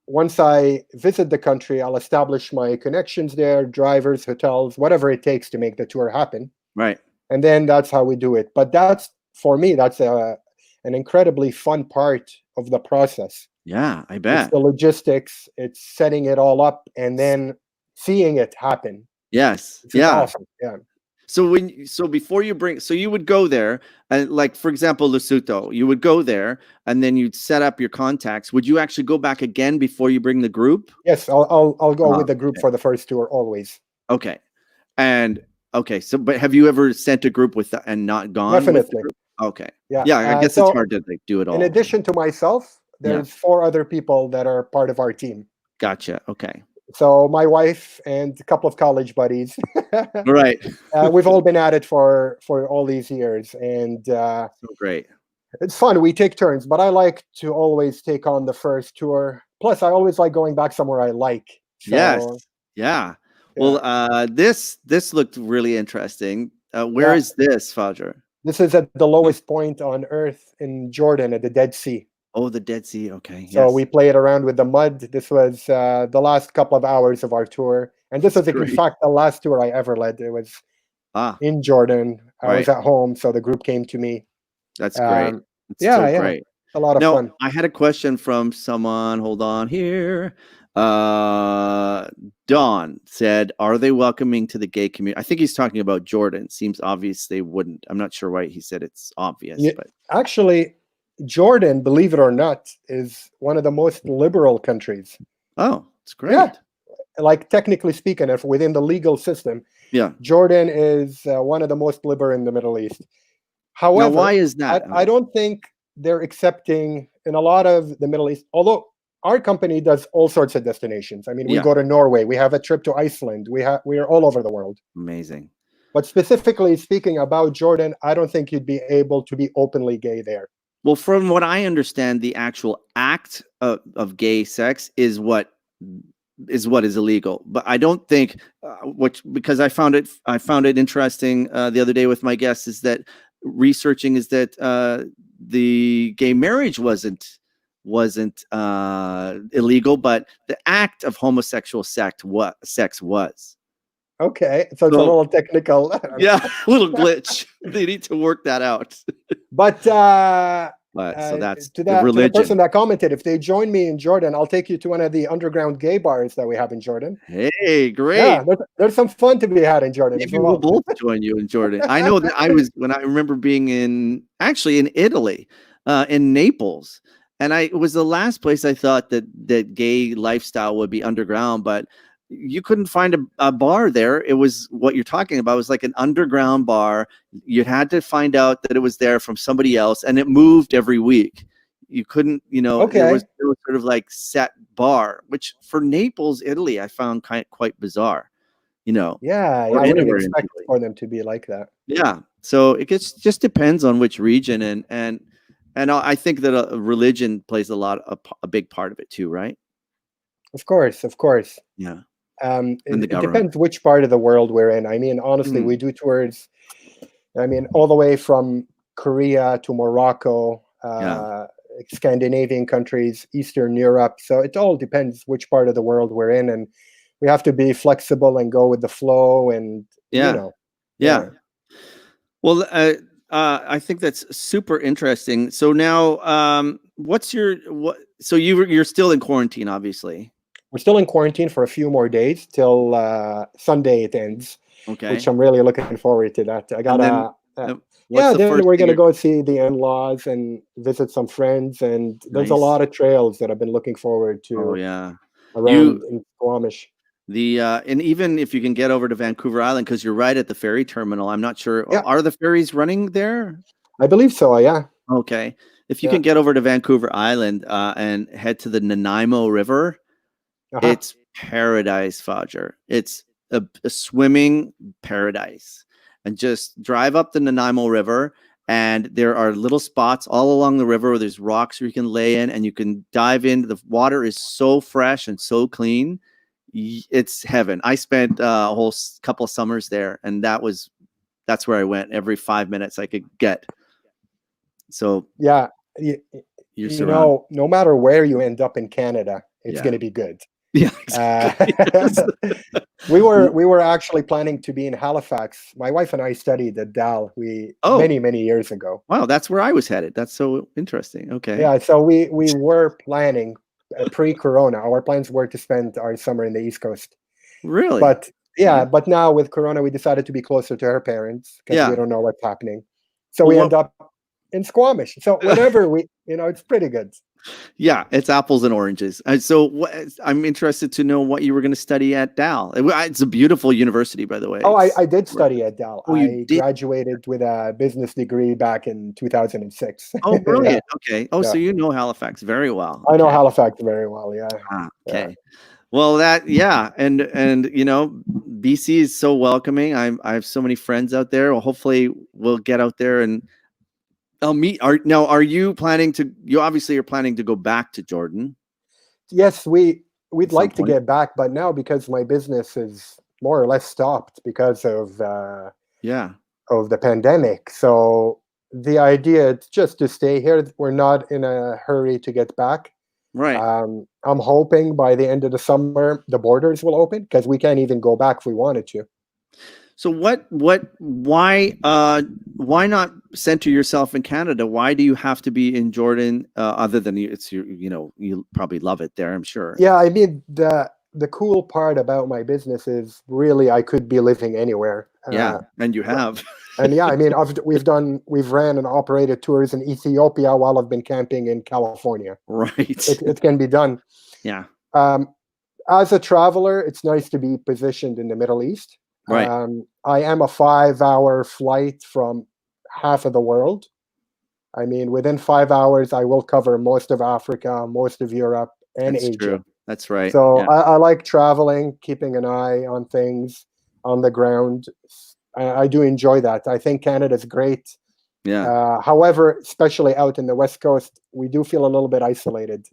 once I visit the country, I'll establish my connections there, drivers, hotels, whatever it takes to make the tour happen. Right. And then that's how we do it. But that's, for me, that's an incredibly fun part of the process. Yeah, I It's bet. the logistics, it's setting it all up, and then seeing it happen. Yes. It's Yeah. awesome. Yeah. So before you bring, so you would go there and, like, for example, Lesotho, you would go there and then you'd set up your contacts. Would you actually go back again before you bring the group? Yes, I'll go with the group Okay. for the first tour always. Okay. And okay, so but have you ever sent a group with and not gone with the Definitely. group? Okay. Yeah. Yeah, I guess so it's hard to like do it all. in addition to myself, there's 4 other people that are part of our team. Gotcha. Okay. So my wife and a couple of college buddies. Right. We've all been at it for all these years, and So great. it's fun. We take turns, but I like to always take on the first tour. Plus, I always like going back somewhere I like. So, Yes. Yeah. Well, this looked really interesting. Where is this, Fajer? This is at the lowest point on Earth in Jordan at the Dead Sea. Oh, the Dead Sea. Okay. So yes. we played around with the mud. This was the last couple of hours of our tour. And this was, in Great. fact, the last tour I ever led. It was in Jordan. I was Right. at home, so the group came to me. That's great. It's yeah, so yeah. great. A lot of Now, fun. I had a question from someone. Hold on here. Don said, "Are they welcoming to the gay community?" I think he's talking about Jordan. Seems obvious they wouldn't. I'm not sure why he said it's obvious, Yeah, but actually, Jordan, believe it or not, is one of the most liberal countries. oh, it's great. Yeah. Like, technically speaking, if within the legal system, Yeah. Jordan is one of the most liberal in the Middle East. However, Now, why is that? I don't think they're accepting in a lot of the Middle East, although our company does all sorts of destinations. I mean, we Yeah. go to Norway, we have a trip to Iceland, we are all over the world. Amazing. But specifically speaking about Jordan, I don't think you'd be able to be openly gay there. Well, from what I understand, the actual act of gay sex is what is illegal. But I don't think, because I found it interesting the other day with my guests, is that researching is that the gay marriage wasn't illegal, but the act of homosexual sex was. Okay, so it's a little technical. Yeah, a little glitch. They need to work that out. But so that's to the religion. the person that commented, if they join me in Jordan, I'll take you to one of the underground gay bars that we have in Jordan. Hey, great. Yeah, there's some fun to be had in Jordan. Maybe we'll both join you in Jordan. I know that I remember being in Italy, in Naples. And it was the last place I thought that gay lifestyle would be underground, but you couldn't find a bar there. It was what you're talking about. It was like an underground bar. You had to find out that it was there from somebody else, and it moved every week. You couldn't, Okay. There was sort of like set bar, which for Naples, Italy, I found quite bizarre. Yeah, or I wouldn't anywhere in expect Italy. for them to be like that. Yeah. So it just depends on which region, and I think that religion plays a big part of it too, right? Of course. Yeah. It the government. depends which part of the world we're in. I mean, honestly, we do tours, all the way from Korea to Morocco, Scandinavian countries, Eastern Europe. So it all depends which part of the world we're in, and we have to be flexible and go with the flow. And Yeah. Well, I think that's super interesting. So now, so you're still in quarantine, obviously. We're still in quarantine for a few more days till Sunday it ends. Okay. Which I'm really looking forward to. That I got What's the Then first we're thing gonna you're go see the in-laws and visit some friends, and there's a nice? lot of trails that I've been looking forward Oh to yeah. around You in Squamish. and even if you can get over to Vancouver Island, because you're right at the ferry terminal, I'm not sure. Yeah, Are the ferries running there? I believe so. Yeah, Okay. If you yeah. can get over to Vancouver Island and head to the Nanaimo River, Uh-huh. it's paradise, Fajer. It's a swimming paradise. And just drive up the Nanaimo River, and there are little spots all along the river where there's rocks where you can lay in and you can dive in. The water is so fresh and so clean. It's heaven. I spent a whole couple of summers there, and that's where I went every 5 minutes I could get. So Yeah, you, you're surrounded. no matter where you end up in Canada, it's Yeah. going to be good. Yeah, Uh, exactly. Yes. we were actually planning to be in Halifax. My wife and I studied at Dal. Oh, Many years ago. wow, that's where I was headed. That's so interesting. Okay. Yeah, so we were planning pre-Corona. Our plans were to spend our summer in the East Coast, Really? but Okay. but now with Corona, we decided to be closer to her parents because we Yeah. don't know what's happening. So Well, we what end up in Squamish. So whatever it's pretty good. yeah, it's apples and oranges. And so I'm interested to know what you were going to study at Dal. It's a beautiful university, by the way. Oh, It's I did study at Dal. Oh, you I did? graduated with a business degree back in 2006. Oh, Yeah, brilliant. Okay. Oh, yeah. so you know Halifax very well. I know Okay. Halifax very well. Yeah, Ah, yeah. okay. Well, yeah, and BC is so welcoming. I have so many friends out there. Well, hopefully we'll get out there and I'll meet. Are you planning to? You obviously are planning to go back to Jordan Yes, we'd at some like to point. get back, but now because my business is more or less stopped because Yeah. of the pandemic. So the idea is just to stay here. We're not in a hurry to get back. Right. I'm hoping by the end of the summer the borders will open because we can't even go back if we wanted to. So why not center yourself in Canada? Why do you have to be in Jordan? Other than you probably love it there, I'm sure. Yeah, I mean the cool part about my business is really I could be living anywhere. Yeah, and you have. And yeah, I mean we've ran and operated tours in Ethiopia while I've been camping in California. Right. It can be done. Yeah. As a traveler, it's nice to be positioned in the Middle East. Right. I am a 5-hour flight from half of the world. I mean, within 5 hours, I will cover most of Africa, most of Europe, and That's Asia. true. That's right. So Yeah. I like traveling, keeping an eye on things on the ground. I do enjoy that. I think Canada's great. Yeah. However, especially out in the West Coast, we do feel a little bit isolated.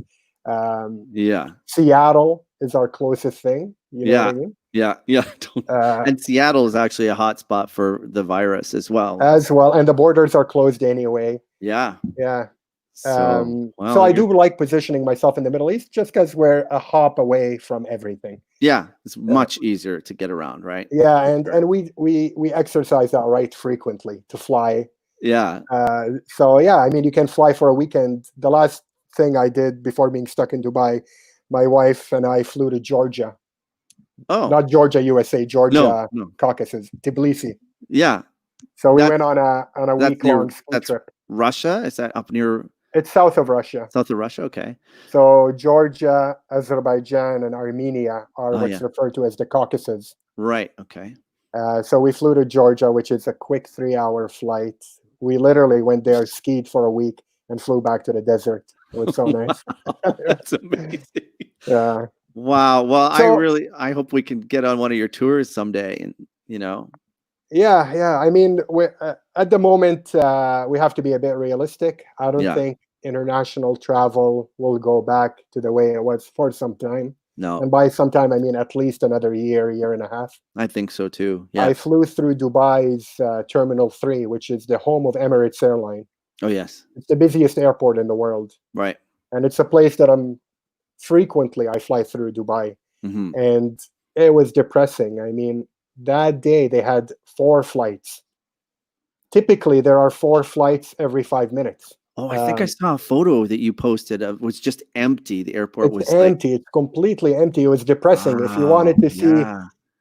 Yeah. Seattle is our closest thing. You know what I mean? Yeah. And Seattle is actually a hot spot for the virus as well. And the borders are closed anyway. Yeah. Yeah. So, So I do like positioning myself in the Middle East just because we're a hop away from everything. Yeah, it's much easier to get around, right? Yeah, and we exercise that right frequently to fly. Yeah. So yeah, I mean, you can fly for a weekend. The last thing I did before being stuck in Dubai, my wife and I flew to Georgia. Oh, Not Georgia, USA, Georgia, no. Caucasus, Tbilisi. Yeah. So we went on a week-long ski that's trip. Russia? Is that up near It's south of Russia. south of Russia? Okay. So Georgia, Azerbaijan, and Armenia are what's referred to as the Caucasus. Right. Okay. So we flew to Georgia, which is a quick 3-hour flight. We literally went there, skied for a week, and flew back to the desert. It was so nice. That's amazing. Yeah. Wow. Well, So, I hope we can get on one of your tours someday, and yeah. I mean, at the moment, we have to be a bit realistic. I don't think international travel will go back to the way it was for some time. No. And by some time, I mean at least another year and a half. I think so too. Yeah. I flew through Dubai's Terminal 3, which is the home of Emirates Airline. Oh, yes. It's the busiest airport in the world. Right. And it's a place that I fly through Dubai. Mm-hmm. And it was depressing. I mean, that day they had 4 flights. Typically, there are 4 flights every 5 minutes. Oh, I think I saw a photo that you posted of it was just empty. The airport was empty. It's completely empty. It was depressing. If you wanted to see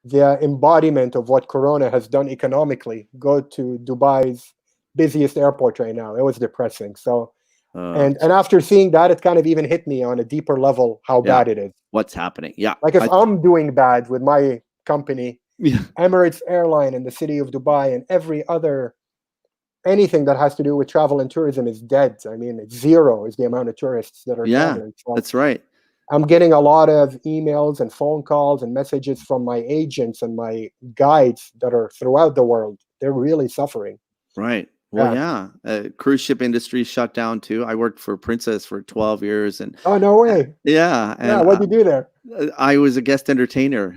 the embodiment of what Corona has done economically. Go to Dubai's busiest airport right now. It was depressing. So, and after seeing that, it kind of even hit me on a deeper level how Yeah. bad it is. What's happening? Yeah. Like if I'm doing bad with my company, Yeah. Emirates airline in the city of Dubai, and every other anything that has to do with travel and tourism is dead. I mean, it's zero is the amount of tourists that are traveling. So that's right. I'm getting a lot of emails and phone calls and messages from my agents and my guides that are throughout the world. They're really suffering. Right. Well, cruise ship industry shut down too. I worked for Princess for 12 years, and oh no way. Yeah, and what did you do there? I was a guest entertainer,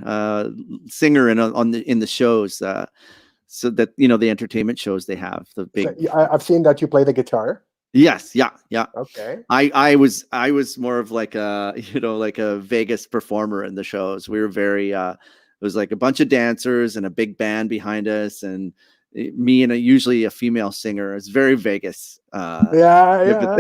singer in the shows, so that the entertainment shows they have the big. So, I've seen that you play the guitar. Yes, yeah. Okay. I was more of like a like a Vegas performer in the shows. We were very it was like a bunch of dancers and a big band behind us, and me and usually a female singer. It's very Vegas. Yeah.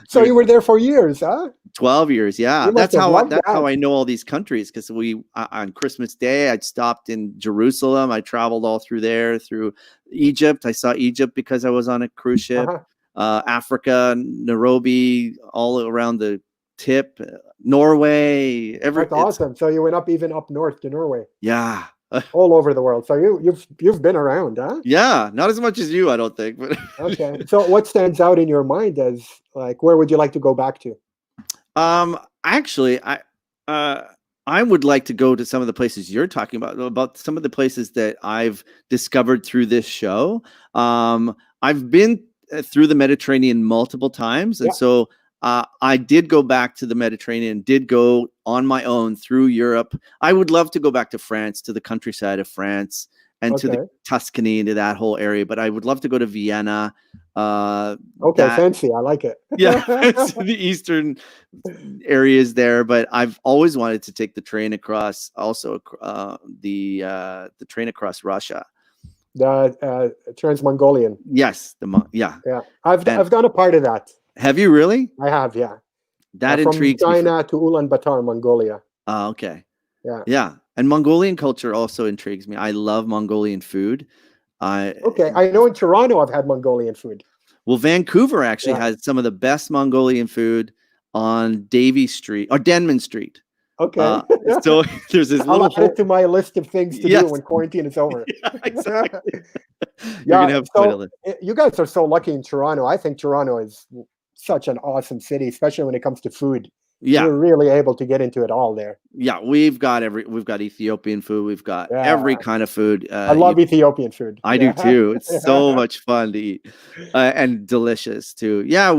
So you were there for years, huh? 12 years, yeah. That's how I know all these countries, because we on Christmas Day I'd stopped in Jerusalem. I traveled all through there, through Egypt. I saw Egypt because I was on a cruise ship. Africa, Nairobi, all around the tip, Norway. That's awesome. So you went even up north to Norway. Yeah. All over the world. So you've been around, huh? Yeah, not as much as you, I don't think. But okay. So what stands out in your mind as like where would you like to go back to? Actually, I would like to go to some of the places you're talking about some of the places that I've discovered through this show. I've been through the Mediterranean multiple times, and so I did go back to the Mediterranean, did go on my own through Europe. I would love to go back to France, to the countryside of France, and to the Tuscany, into that whole area. But I would love to go to Vienna. Fancy. I like it. Yeah, the eastern areas there. But I've always wanted to take the train across, also the train across Russia. The Trans-Mongolian. Yes, yeah. I've done a part of that. Have you really? I have, yeah. That intrigues me. From China to Ulaanbaatar, Mongolia. Oh, okay. Yeah. Yeah. And Mongolian culture also intrigues me. I love Mongolian food. I know in Toronto I've had Mongolian food. Well, Vancouver actually has some of the best Mongolian food on Davie Street or Denman Street. Okay. So there's this little. I'll add it to my list of things to do when quarantine is over. Yeah, exactly. You're gonna have quite a list. You guys are so lucky in Toronto. I think Toronto is such an awesome city, especially when it comes to food. Yeah, you're really able to get into it all there. Yeah, we've got Ethiopian food. We've got every kind of food. I love Ethiopian food. I do too. It's so much fun to eat and delicious too. Yeah,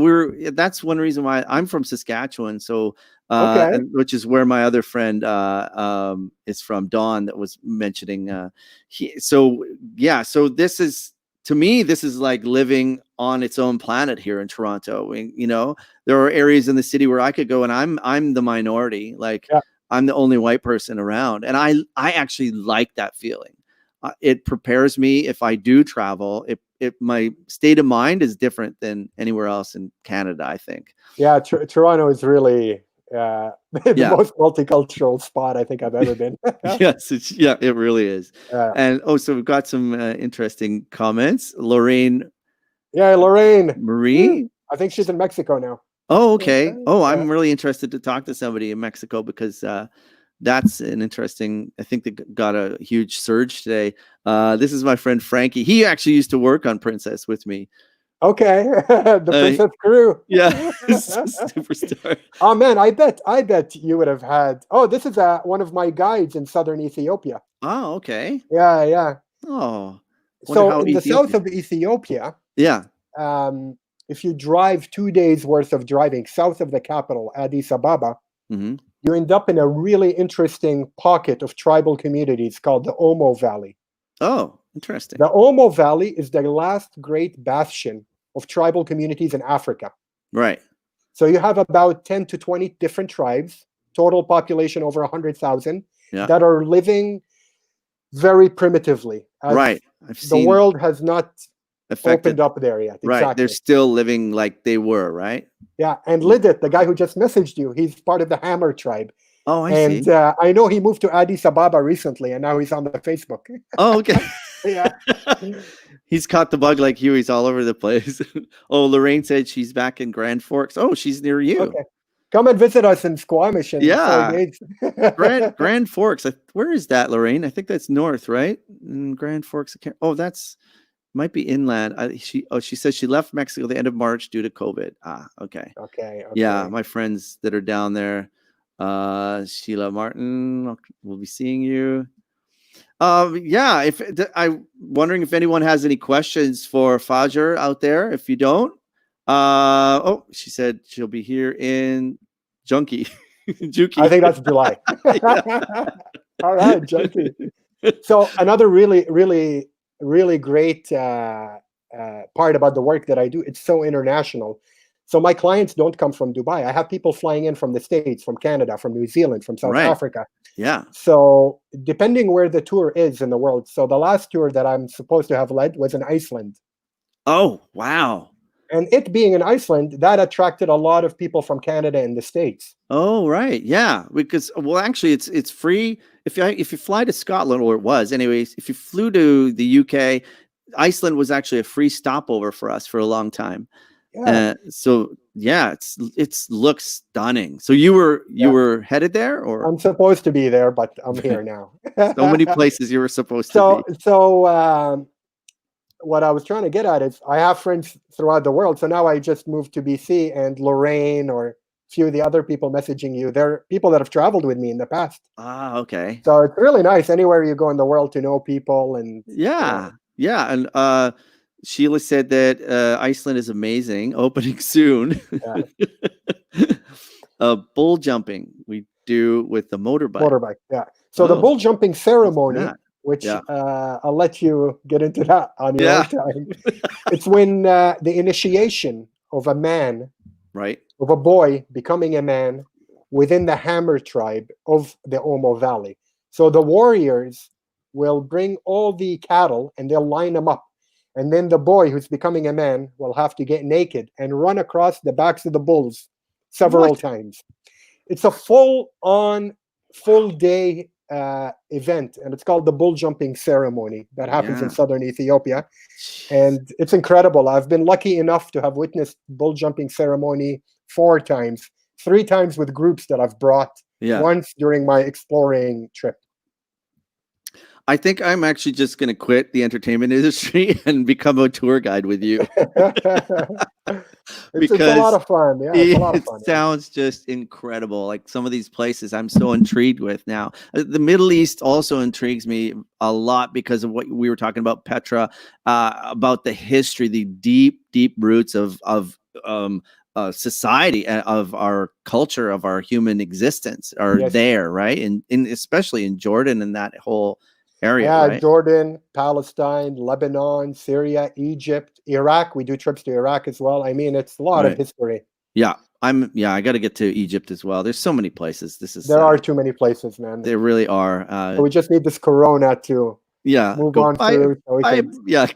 that's one reason why I'm from Saskatchewan. So, which is where my other friend is from, Dawn, that was mentioning. So this is. To me, this is like living on its own planet here in Toronto. There are areas in the city where I could go and I'm the minority. I'm the only white person around. And I actually like that feeling. It prepares me if I do travel. My state of mind is different than anywhere else in Canada, I think. Yeah, Toronto is really the most multicultural spot I think I've ever been. Yes, it really is. And so we've got some interesting comments. Lorraine. Yeah, Lorraine. Marie. I think she's in Mexico now. Oh, okay. Oh, I'm really interested to talk to somebody in Mexico because that's an interesting. I think they got a huge surge today. This is my friend Frankie. He actually used to work on Princess with me. Okay, the Princess crew. Yeah, superstar. Oh man, I bet you would have had. Oh, this is one of my guides in southern Ethiopia. Oh, okay. Yeah. Oh, so in the south of Ethiopia. Yeah. If you drive 2 days worth of driving south of the capital, Addis Ababa, you end up in a really interesting pocket of tribal communities called the Omo Valley. Oh, interesting. The Omo Valley is the last great bastion of tribal communities in Africa. Right. So you have about 10 to 20 different tribes, total population over 100,000, that are living very primitively. Right. The world has not opened up there yet. Right. Exactly. They're still living like they were, right? Yeah. And Lidit, the guy who just messaged you, he's part of the Hammer tribe. Oh, I And see. I know he moved to Addis Ababa recently, and now he's on the Facebook. Oh, okay. Yeah. He's caught the bug like you. He's all over the place. Oh, Lorraine said she's back in Grand Forks. Oh, she's near you. Okay. Come and visit us in Squamish in 4 Yeah. days. Grand Forks. Where is that, Lorraine? I think that's north, right? In Grand Forks. Oh, that's might be inland. She says she left Mexico the end of March due to COVID. Ah, okay. Okay. Yeah, my friends that are down there. Sheila Martin, we'll be seeing you. Yeah, if I'm wondering if anyone has any questions for Fajer out there. If you don't, oh, she said she'll be here in Junkie. I think Juki. that's July. Yeah. All right, Junkie. So another really great part about the work that I do, it's so international. So my clients don't come from Dubai. I have people flying in from the States, from Canada, from New Zealand, from South Right. Africa. Yeah. So depending where the tour is in the world. So the last tour that I'm supposed to have led was in Iceland. Oh, wow. And it being in Iceland, that attracted a lot of people from Canada and the States. Oh, right. Yeah, because well, actually, it's free if you fly to Scotland, or it was, anyways. If you flew to the UK, Iceland was actually a free stopover for us for a long time. Yeah. So yeah, it's looks stunning. So you were headed there, or I'm supposed to be there, but I'm here now. so many places you were supposed to be. So what I was trying to get at is I have friends throughout the world. So now I just moved to BC, and Lorraine or a few of the other people messaging you, they're people that have traveled with me in the past. Ah, okay. So it's really nice anywhere you go in the world to know people. And Yeah, yeah, and Sheila said that Iceland is amazing, opening soon. Bull jumping we do with the motorbike. Yeah. So the bull jumping ceremony, that? which Yeah. I'll let you get into that on your own time. It's when the initiation of a man, Right. of a boy becoming a man within the Hammer tribe of the Omo Valley. So the warriors will bring all the cattle and they'll line them up. And then the boy who's becoming a man will have to get naked and run across the backs of the bulls several times. It's a full-on, full-day event, and it's called the bull jumping ceremony that happens in southern Ethiopia. And it's incredible. I've been lucky enough to have witnessed bull jumping ceremony 4 times, 3 times with groups that I've brought, once during my exploring trip. I think I'm actually just going to quit the entertainment industry and become a tour guide with you. It's a lot of fun. Yeah, it's a lot of fun. It sounds just incredible. Like some of these places I'm so intrigued with now. The Middle East also intrigues me a lot because of what we were talking about, Petra, about the history, the deep, deep roots of society, of our culture, of our human existence are there, right? And especially in Jordan and that whole area, right? Jordan, Palestine, Lebanon, Syria, Egypt, Iraq. We do trips to Iraq as well. I mean, it's a lot of history. Yeah, I got to get to Egypt as well. There's so many places. There are too many places, man. There really are. So we just need this Corona to move on through.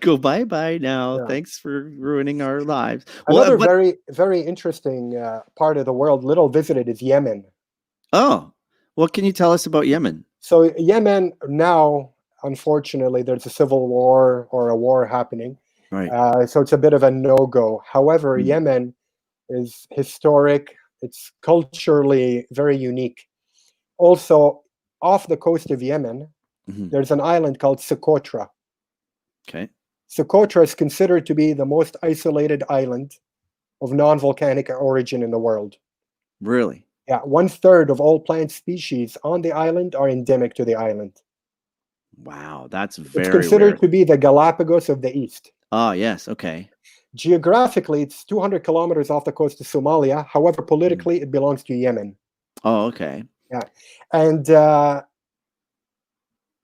Go bye now. Thanks for ruining our lives. Another very, very interesting part of the world, little visited, is Yemen. Oh, what can you tell us about Yemen? So Yemen now, unfortunately, there's a civil war or a war happening. Right. So it's a bit of a no-go. However, Yemen is historic. It's culturally very unique. Also, off the coast of Yemen, there's an island called Socotra. Okay. Socotra is considered to be the most isolated island of non-volcanic origin in the world. Really? Yeah, 1/3 of all plant species on the island are endemic to the island. Wow, that's very It's considered rare. to be the Galapagos of the East. Oh, yes. Okay. Geographically, it's 200 kilometers off the coast of Somalia. However, politically, it belongs to Yemen. Oh, okay. Yeah, and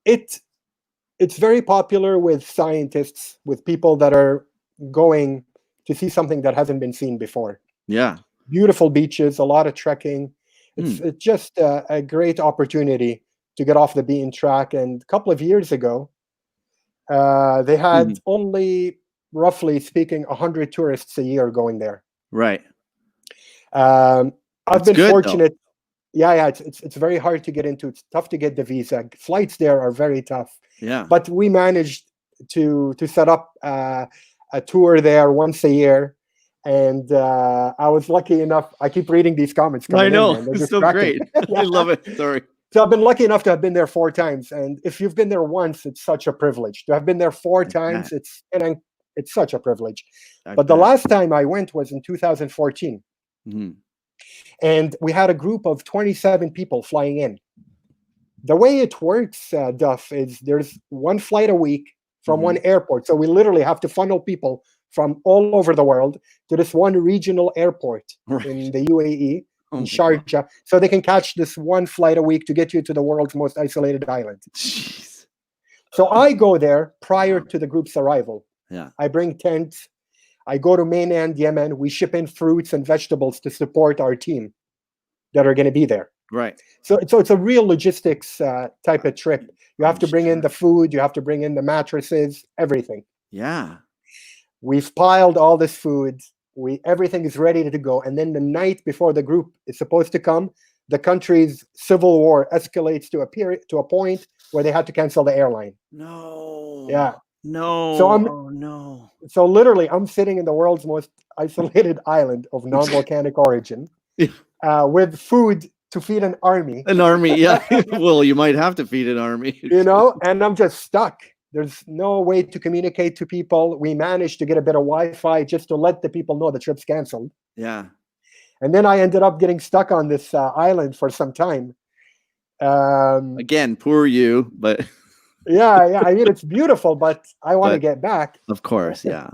it's very popular with scientists, with people that are going to see something that hasn't been seen before. Yeah. Beautiful beaches, a lot of trekking. It's just a great opportunity to get off the beaten track. And a couple of years ago, they had only, roughly speaking, 100 tourists a year going there. Right. I've been fortunate. Yeah. It's very hard to get into. It's tough to get the visa. Flights there are very tough. Yeah. But we managed to set up a tour there once a year. And I was lucky enough. I keep reading these comments coming I in, know. man. They're It's so distracting. great. I love it. Sorry. So I've been lucky enough to have been there 4 times. And if you've been there once, it's such a privilege. To have been there four times, bet. it's such a privilege. I But the bet. last time I went was in 2014. Mhm. And we had a group of 27 people flying in. The way it works, Duff, is there's one flight a week from Mhm. one airport. So we literally have to funnel people from all over the world to this one regional airport Right. in the UAE, Oh in my God. Sharjah, so they can catch this one flight a week to get you to the world's most isolated island. Jeez. So I go there prior to the group's arrival. Yeah. I bring tents. I go to mainland Yemen. We ship in fruits and vegetables to support our team that are going to be there. Right. So it's a real logistics type of trip. You have I'm to bring in sure. the food. You have to bring in the mattresses, everything. Yeah. We've piled all this food. Everything is ready to go. And then the night before the group is supposed to come, the country's civil war escalates to a point where they had to cancel the airline. No. Yeah. No. So Oh no. So literally, I'm sitting in the world's most isolated island of non-volcanic origin, Yeah. with food to feed an army. An army. Yeah. Well, you might have to feed an army. And I'm just stuck. There's no way to communicate to people. We managed to get a bit of Wi-Fi just to let the people know the trip's canceled. Yeah. And then I ended up getting stuck on this island for some time. Again, poor you, but Yeah. I mean, it's beautiful, but I want to But- get back. of course, yeah.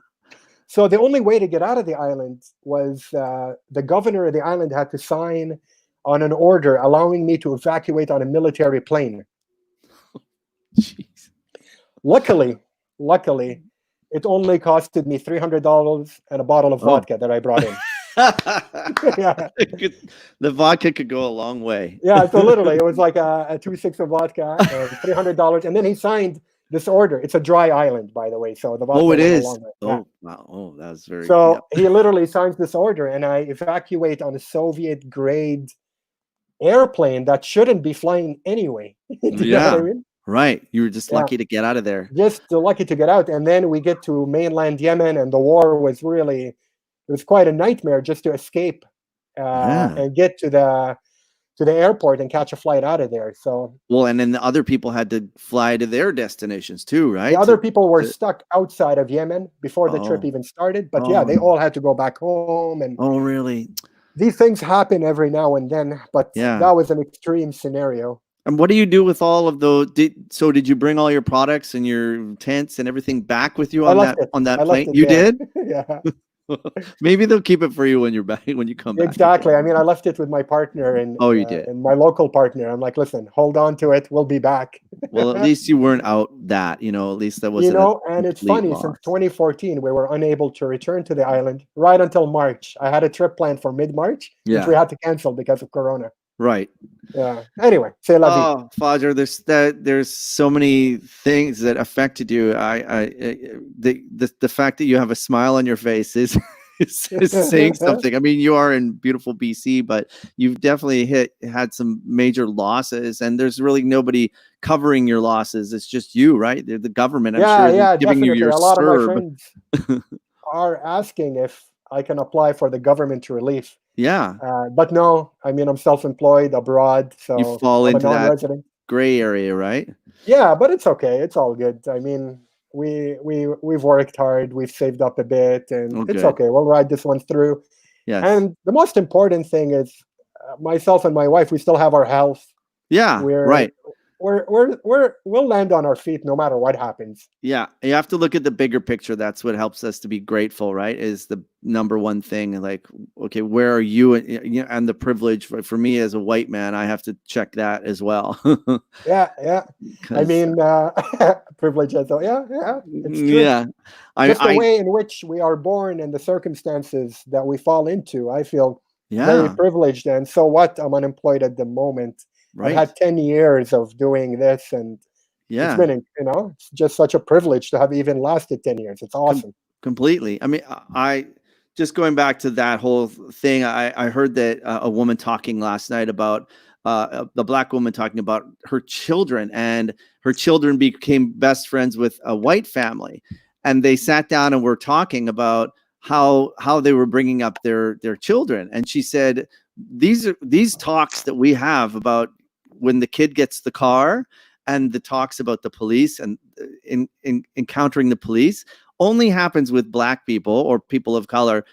So the only way to get out of the island was the governor of the island had to sign on an order allowing me to evacuate on a military plane. Jeez. Luckily, it only costed me $300 and a bottle of vodka that I brought in. Yeah. The vodka could go a long way. Yeah, so literally, it was like a 2.6 of vodka and $300. And then he signed this order. It's a dry island, by the way. So the vodka Oh, it went a is. long way. Oh, Yeah. wow. Oh, that was very. So yeah. he literally signs this order, and I evacuate on a Soviet grade airplane that shouldn't be flying anyway. You know Yeah. what I mean? Right. You were just Yeah. lucky to get out of there. Just lucky to get out. And then we get to mainland Yemen, and the war was it was quite a nightmare just to escape Yeah. and get to the airport and catch a flight out of there. So Well, and then the other people had to fly to their destinations too, right? the other people were to- stuck outside of Yemen before the trip Oh. even started. But yeah, Oh. they all had to go back home. And Oh, really? these things happen every now and then. But Yeah. that was an extreme scenario. And what do you do with all of those? Did you bring all your products and your tents and everything back with you I on left that it. on that I left plane? it You there. did? Yeah. Maybe they'll keep it for you when you're back when you come back. Exactly. I mean, I left it with my partner and Oh, you did. and my local partner. I'm like, listen, hold on to it. We'll be back. Well, at least you weren't out that, at least that wasn't And it's complete funny, loss. since 2014, we were unable to return to the island right until March. I had a trip planned for mid-March, which we Yeah. had to cancel because of Corona. Right. Yeah. Anyway, c'est la vie. Oh, Fajer, there's so many things that affected you. The fact that you have a smile on your face is saying something. I mean, you are in beautiful BC, but you've definitely had some major losses, and there's really nobody covering your losses. It's just you, right? The government. I'm sure they're giving you definitely. your A lot of my CERB. friends are asking if I can apply for the government relief. Yeah, But no, I mean, I'm self-employed abroad, so you fall I'm a into that non-resident. gray area, right? Yeah, but it's okay. It's all good. I mean, we've worked hard. We've saved up a bit, and Oh, it's good. okay. We'll ride this one through. Yes. And the most important thing is myself and my wife. We still have our health. Yeah. Right. We'll land on our feet no matter what happens. Yeah, you have to look at the bigger picture. That's what helps us to be grateful, right? Is the number one thing. Like, okay, where are you? And the privilege for me as a white man, I have to check that as well. Yeah. I 'Cause- mean, privilege as well. Yeah. It's true. yeah, Just the way in which we are born and the circumstances that we fall into. I feel very yeah, privileged. And so what? I'm unemployed at the moment. right. I've had 10 years of doing this, and Yeah, it's been, it's just such a privilege to have even lasted 10 years. It's awesome. completely. I mean, I just going back to that whole thing, I heard that a woman talking last night about the black woman talking about her children, and her children became best friends with a white family, and they sat down and were talking about how they were bringing up their children. And she said, these talks that we have about when the kid gets the car, and the talks about the police and in encountering the police, only happens with black people or people of color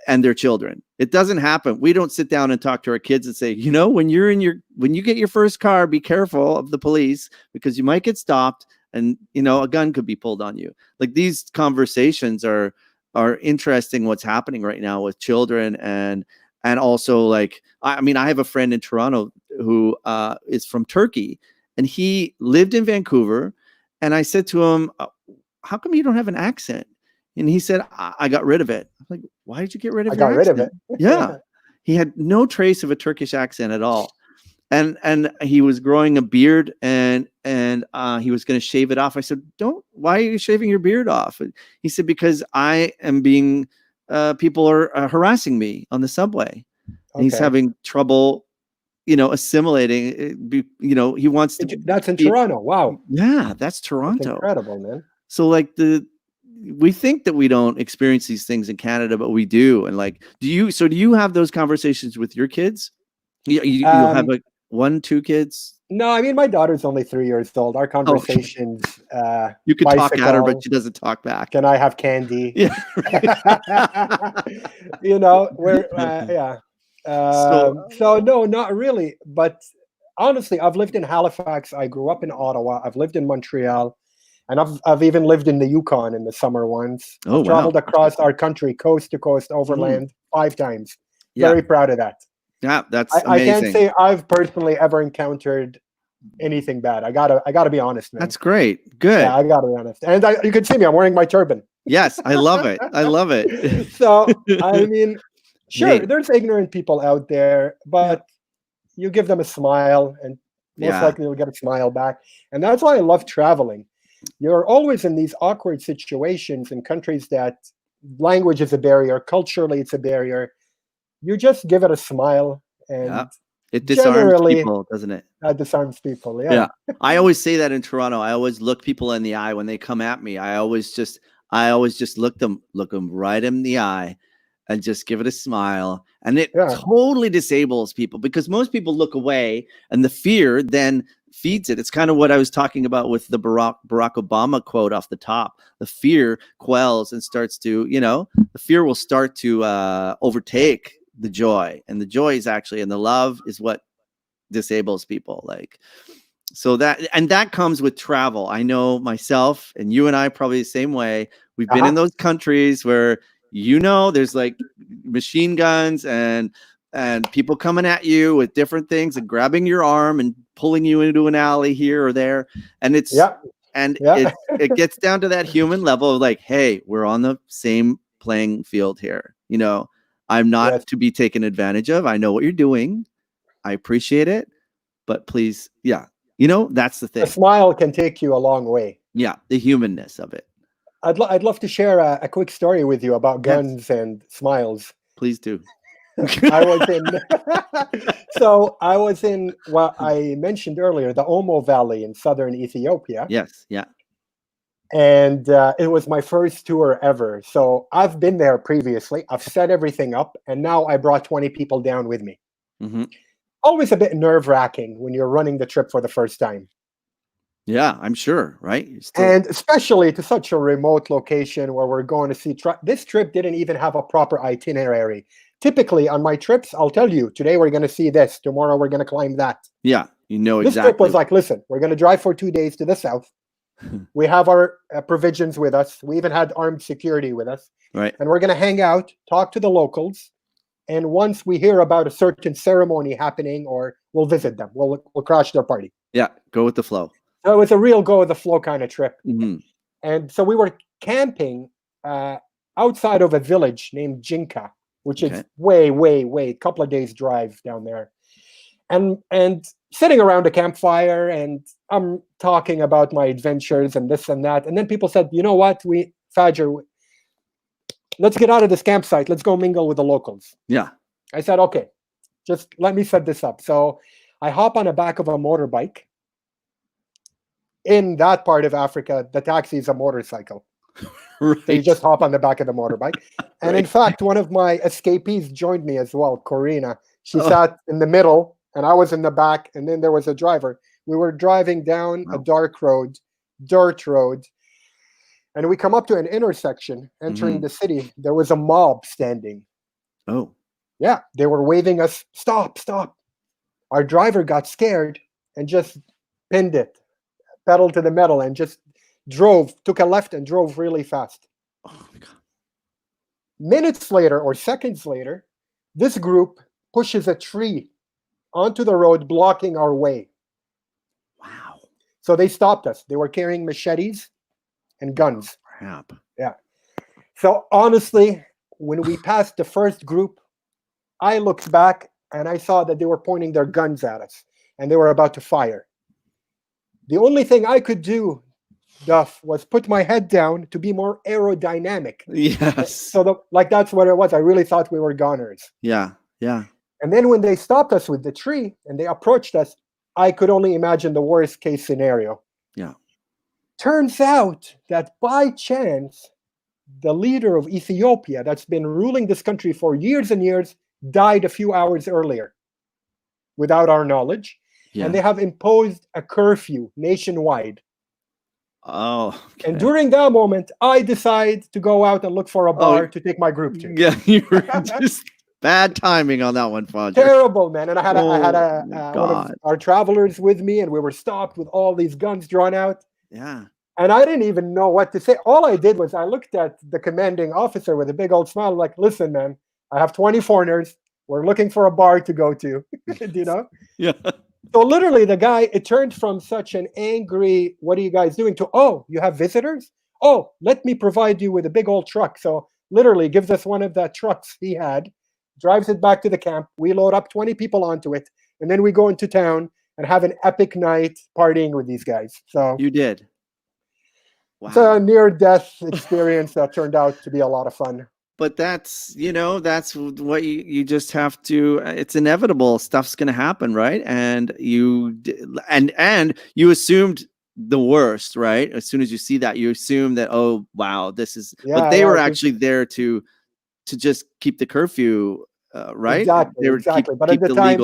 and their children. It doesn't happen. We don't sit down and talk to our kids and say, you know, when you get your first car, be careful of the police because you might get stopped and, you know, a gun could be pulled on you. Like, these conversations are interesting, what's happening right now with children. And also, like, I mean, I have a friend in Toronto who is from Turkey, and he lived in Vancouver. And I said to him, how come you don't have an accent? And he said, I got rid of it. I'm like, why did you get rid of your accent? I got rid of it. Yeah. He had no trace of a Turkish accent at all. And he was growing a beard, and he was going to shave it off. I said, why are you shaving your beard off? And he said, because I am being, people are harassing me on the subway. And he's having trouble, you know, assimilating. You know, he wants to. That's in Toronto. Wow. Yeah, that's Toronto. That's incredible, man. So, like, we think that we don't experience these things in Canada, but we do. And, like, do you have those conversations with your kids? You'll have like 1, 2 kids? No, I mean, my daughter's only 3 years old. Our conversations, you can talk at her, but she doesn't talk back. Can I have candy? Yeah. You know, yeah. So no, not really. But honestly, I've lived in Halifax. I grew up in Ottawa. I've lived in Montreal. And I've even lived in the Yukon in the summer once. I've traveled across our country, coast to coast, overland, 5 times. Yeah. Very proud of that. Yeah, that's amazing. I can't say I've personally ever encountered anything bad. I gotta be honest, man. That's great. Good. Yeah, I gotta be honest. And you can see me. I'm wearing my turban. Yes, I love it. I love it. So I mean, sure, there's ignorant people out there, but you give them a smile, and most likely you'll get a smile back. And that's why I love traveling. You're always in these awkward situations in countries that language is a barrier, culturally it's a barrier. You just give it a smile, and it disarms people, doesn't it? It disarms people. Yeah. I always say that in Toronto. I always look people in the eye when they come at me. I always just look them right in the eye and just give it a smile. And it totally disables people, because most people look away, and the fear then feeds it. It's kind of what I was talking about with the Barack Obama quote off the top. The fear quells and starts to, you know, the fear will start to overtake the joy, and the joy is actually, and the love is what disables people. Like, so that comes with travel. I know myself, and you and I probably the same way. We've been in those countries where, you know, there's like machine guns and people coming at you with different things and grabbing your arm and pulling you into an alley here or there. And it's, it gets down to that human level of like, hey, we're on the same playing field here. You know, I'm not to be taken advantage of. I know what you're doing. I appreciate it, but please. Yeah. You know, that's the thing. A smile can take you a long way. Yeah. The humanness of it. I'd love to share a quick story with you about guns and smiles. Please do. I was in what I mentioned earlier, the Omo Valley in southern Ethiopia. Yes, yeah. And it was my first tour ever. So I've been there previously. I've set everything up, and now I brought 20 people down with me. Mm-hmm. Always a bit nerve-wracking when you're running the trip for the first time. Yeah, I'm sure, right? And especially to such a remote location where we're going to see. This trip didn't even have a proper itinerary. Typically on my trips, I'll tell you, today we're going to see this, tomorrow we're going to climb that. Yeah, you know exactly. This trip was like, listen, we're going to drive for 2 days to the south. We have our provisions with us. We even had armed security with us. Right. And we're going to hang out, talk to the locals. And once we hear about a certain ceremony happening, or we'll visit them, we'll crash their party. Yeah, go with the flow. So it was a real go with the flow kind of trip. Mm-hmm. And so we were camping outside of a village named Jinka, which is way, a couple of days drive down there. And sitting around a campfire, and I'm talking about my adventures and this and that. And then people said, you know what, Fajer, let's get out of this campsite. Let's go mingle with the locals. Yeah. I said, okay, just let me set this up. So I hop on the back of a motorbike. In that part of Africa, the taxi is a motorcycle. Right. So you just hop on the back of the motorbike. And in Right. fact, one of my escapees joined me as well, Corina. She Oh. sat in the middle and I was in the back. And then there was a driver. We were driving down a Wow. dark road, dirt road. And we come up to an intersection entering the city. There was a mob standing. Oh. Yeah, they were waving us, stop, stop. Our driver got scared and just pinned it, pedal to the metal, and just drove, took a left and drove really fast. Oh my God. Minutes later or seconds later, this group pushes a tree onto the road, blocking our way. Wow. So they stopped us. They were carrying machetes and guns. Crap. Yeah. So honestly, when we passed the first group, I looked back and I saw that they were pointing their guns at us and they were about to fire. The only thing I could do, Duff, was put my head down to be more aerodynamic. Yes. So that's what it was. I really thought we were goners. Yeah. Yeah. And then when they stopped us with the tree and they approached us, I could only imagine the worst case scenario. Yeah. Turns out that by chance, the leader of Ethiopia that's been ruling this country for years and years died a few hours earlier without our knowledge. Yeah. And they have imposed a curfew nationwide. Oh. Okay. And during that moment, I decide to go out and look for a bar to take my group to. Yeah, you were just bad timing on that one, Fajer. Terrible, man. And I had my one of our travelers with me, and we were stopped with all these guns drawn out. Yeah. And I didn't even know what to say. All I did was I looked at the commanding officer with a big old smile, like, listen, man, I have 20 foreigners. We're looking for a bar to go to, you know? Yeah. So literally the guy, it turned from such an angry, what are you guys doing, to, oh, you have visitors? Oh, let me provide you with a big old truck. So literally gives us one of the trucks he had, drives it back to the camp. We load up 20 people onto it. And then we go into town and have an epic night partying with these guys. So You did. Wow. it's a near-death experience that turned out to be a lot of fun. But that's what you just have to, it's inevitable. Stuff's going to happen, right? And you assumed the worst, right? As soon as you see that, you assume that, oh, wow, this is, but they were actually there to just keep the curfew, right? Exactly. But at the time,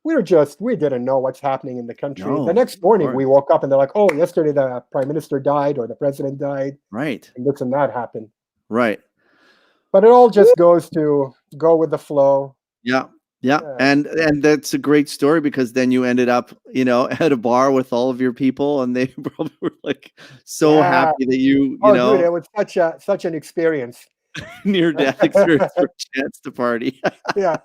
we didn't know what's happening in the country. No, the next morning, we woke up and they're like, oh, yesterday the prime minister died or the president died. Right. And this and that happened. Right. But it all just goes to go with the flow. Yeah. Yeah. And that's a great story because then you ended up, at a bar with all of your people and they probably were like so happy that you dude, it was such an experience. Near-death experience for a chance to party. Yeah.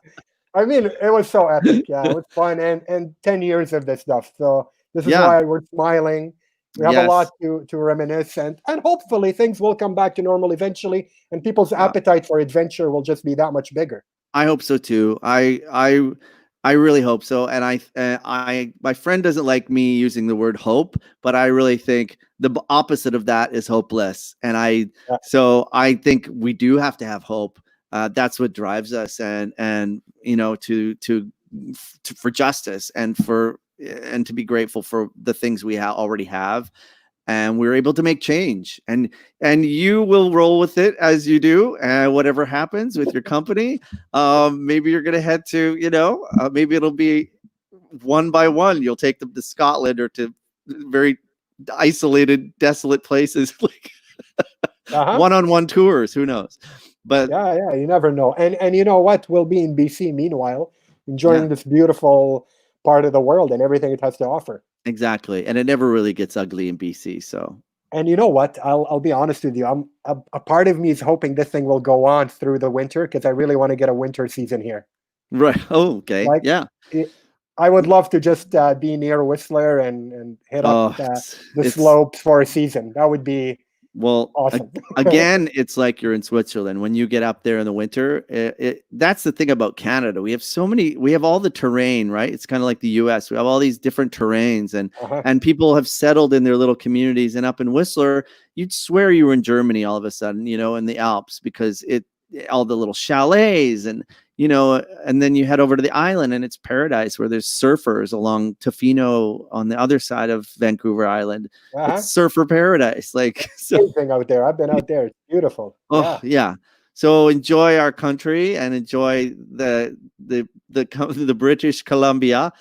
I mean, it was so epic. Yeah, it was fun. And 10 years of this stuff. So this is why we're smiling. We have a lot to reminisce, and hopefully things will come back to normal eventually, and people's appetite for adventure will just be that much bigger. I hope so too. I really hope so. And my friend doesn't like me using the word hope, but I really think the opposite of that is hopeless. And so I think we do have to have hope. That's what drives us, and for justice and to be grateful for the things we already have, and we're able to make change, and you will roll with it as you do, whatever happens with your company. Maybe you're going to head to, maybe it'll be one by one. You'll take them to Scotland or to very isolated, desolate places, like one-on-one tours. Who knows? But yeah, you never know. And you know what? We'll be in BC meanwhile, enjoying this beautiful part of the world and everything it has to offer. Exactly. And it never really gets ugly in BC. So, and you know what? I'll be honest with you. I'm a part of me is hoping this thing will go on through the winter because I really want to get a winter season here. Right. Oh, okay. I would love to just be near Whistler and hit up the slopes for a season. That would be Well, Awesome. again, it's like you're in Switzerland when you get up there in the winter. That's the thing about Canada. We have all the terrain, right? It's kind of like the US. We have all these different terrains, Uh-huh. and people have settled in their little communities. And up in Whistler, you'd swear you were in Germany all of a sudden, in the Alps, because all the little chalets and then you head over to the island and it's paradise where there's surfers along Tofino on the other side of Vancouver Island. Uh-huh. It's surfer paradise. Like, so, Amazing out there. I've been out there. It's beautiful. oh yeah. So enjoy our country and enjoy the British Columbia.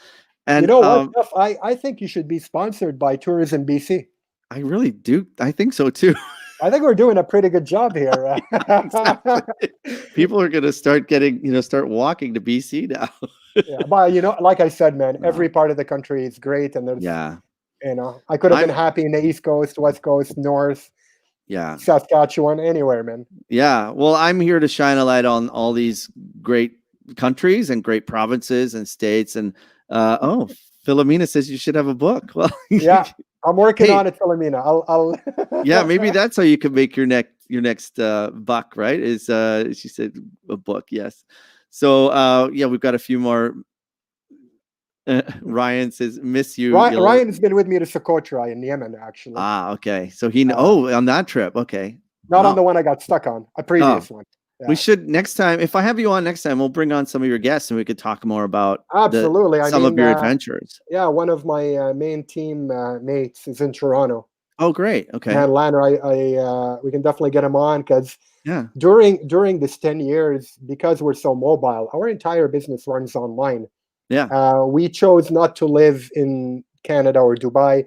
And You know what, Duff? I think you should be sponsored by Tourism BC. I really do. I think so too. I think we're doing a pretty good job here. Exactly. People are going to start start walking to BC now. Yeah, but like I said, man, every part of the country is great, and there's, Yeah. I could have been happy in the East Coast, West Coast, North, Yeah. Saskatchewan, anywhere, man. Yeah. Well, I'm here to shine a light on all these great countries and great provinces and states. And Philomena says you should have a book. Well, yeah, I'm working on it, Philomena. I'll yeah, maybe that's how you can make your next buck, right? Is she said a book? Yes. So yeah, we've got a few more. Ryan says, "Miss you." Ryan's been with me to Socotra in Yemen, actually. Ah, okay. So he on that trip. Okay. Not on the one I got stuck on, a previous one. Yeah. We should next time. If I have you on next time, we'll bring on some of your guests and we could talk more about absolutely some of your adventures. Yeah, one of my main team mates is in Toronto. Oh, great. Okay. And Lanner, we can definitely get him on because yeah, during this 10 years, because we're so mobile, our entire business runs online. Yeah. We chose not to live in Canada or Dubai.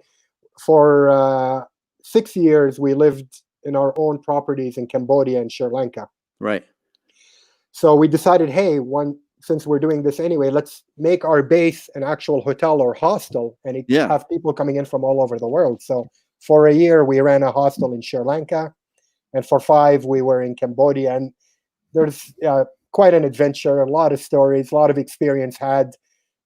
For 6 years, we lived in our own properties in Cambodia and Sri Lanka. Right. So we decided, hey, since we're doing this anyway, let's make our base an actual hotel or hostel and have people coming in from all over the world. So for a year, we ran a hostel in Sri Lanka. And for 5, we were in Cambodia. And there's quite an adventure, a lot of stories, a lot of experience had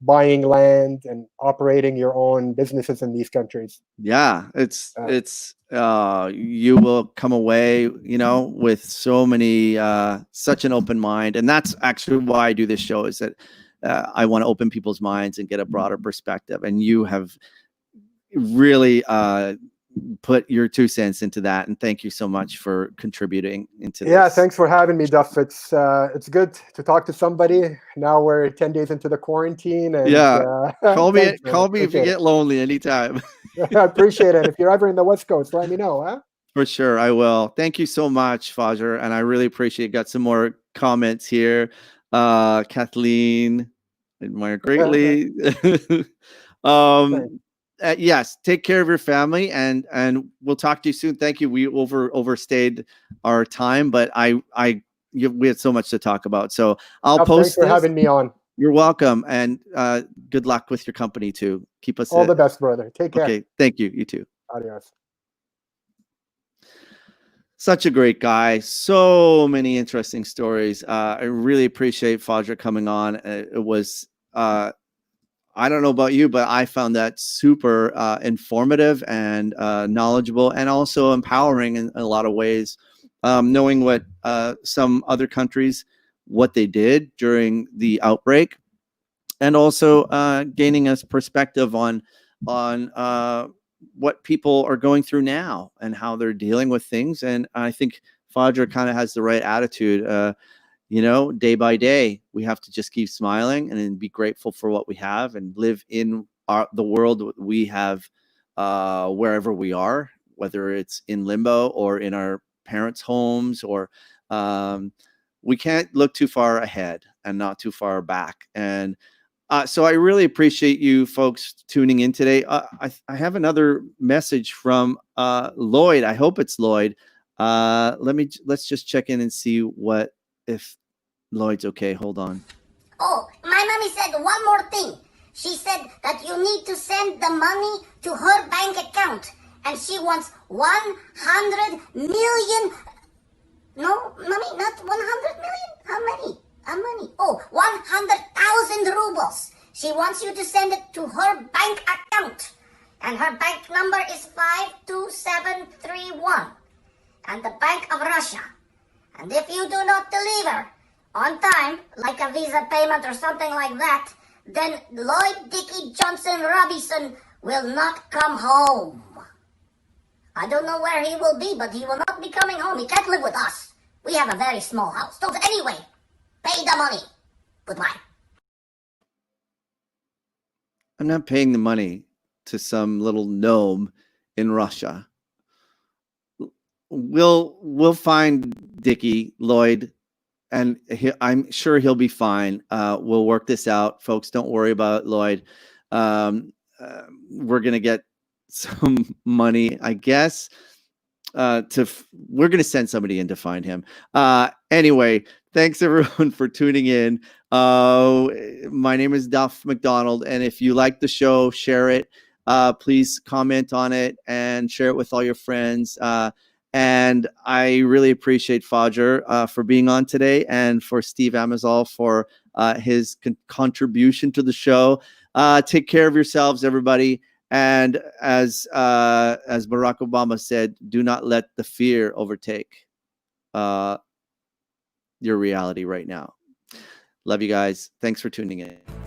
buying land and operating your own businesses in these countries. Yeah, it's you will come away, with so many such an open mind, and that's actually why I do this show, is that I want to open people's minds and get a broader perspective, and you have really put your 2 cents into that, and thank you so much for contributing into this. Yeah, thanks for having me, Duff. It's good to talk to somebody. Now we're 10 days into the quarantine. And, call me if you get lonely anytime. I appreciate it. If you're ever in the West Coast, let me know, huh? For sure, I will. Thank you so much, Fajer, and I really appreciate it. Got some more comments here. Kathleen, admire greatly. Yes, take care of your family, and we'll talk to you soon. Thank you. We overstayed our time, but we had so much to talk about. So I'll post. Thanks for having me on. You're welcome, and good luck with your company too. Keep us all the best, brother. Take care. Okay, thank you. You too. Adios. Such a great guy. So many interesting stories. I really appreciate Fajer coming on. It was. I don't know about you, but I found that super informative and knowledgeable, and also empowering in a lot of ways. Knowing what some other countries, what they did during the outbreak, and also gaining us perspective on what people are going through now and how they're dealing with things. And I think Fajer kind of has the right attitude. Day by day, we have to just keep smiling and then be grateful for what we have and live in the world we have wherever we are, whether it's in limbo or in our parents' homes, or we can't look too far ahead and not too far back. And so I really appreciate you folks tuning in today. I have another message from Lloyd. I hope it's Lloyd. Let's just check in and see if Lloyd's okay. Hold on. Oh, my mommy said one more thing. She said that you need to send the money to her bank account. And she wants 100 million. No, mommy, not 100 million. How many? Oh, 100,000 rubles. She wants you to send it to her bank account. And her bank number is 52731. and the Bank of Russia. And if you do not deliver on time, like a visa payment or something like that, then Lloyd Dickie Johnson Robinson will not come home. I don't know where he will be, but he will not be coming home. He can't live with us. We have a very small house. So anyway, pay the money. Goodbye. I'm not paying the money to some little gnome in Russia. We'll find Dickie, Lloyd, and I'm sure he'll be fine. We'll work this out, folks. Don't worry about Lloyd. We're gonna get some money, I guess. We're gonna send somebody in to find him. Anyway, thanks everyone for tuning in. My name is Duff MacDonald, and if you like the show, share it. Please comment on it and share it with all your friends. And I really appreciate Fajer for being on today, and for Steve Amazal for his contribution to the show. Take care of yourselves, everybody. And as Barack Obama said, do not let the fear overtake your reality right now. Love you guys. Thanks for tuning in.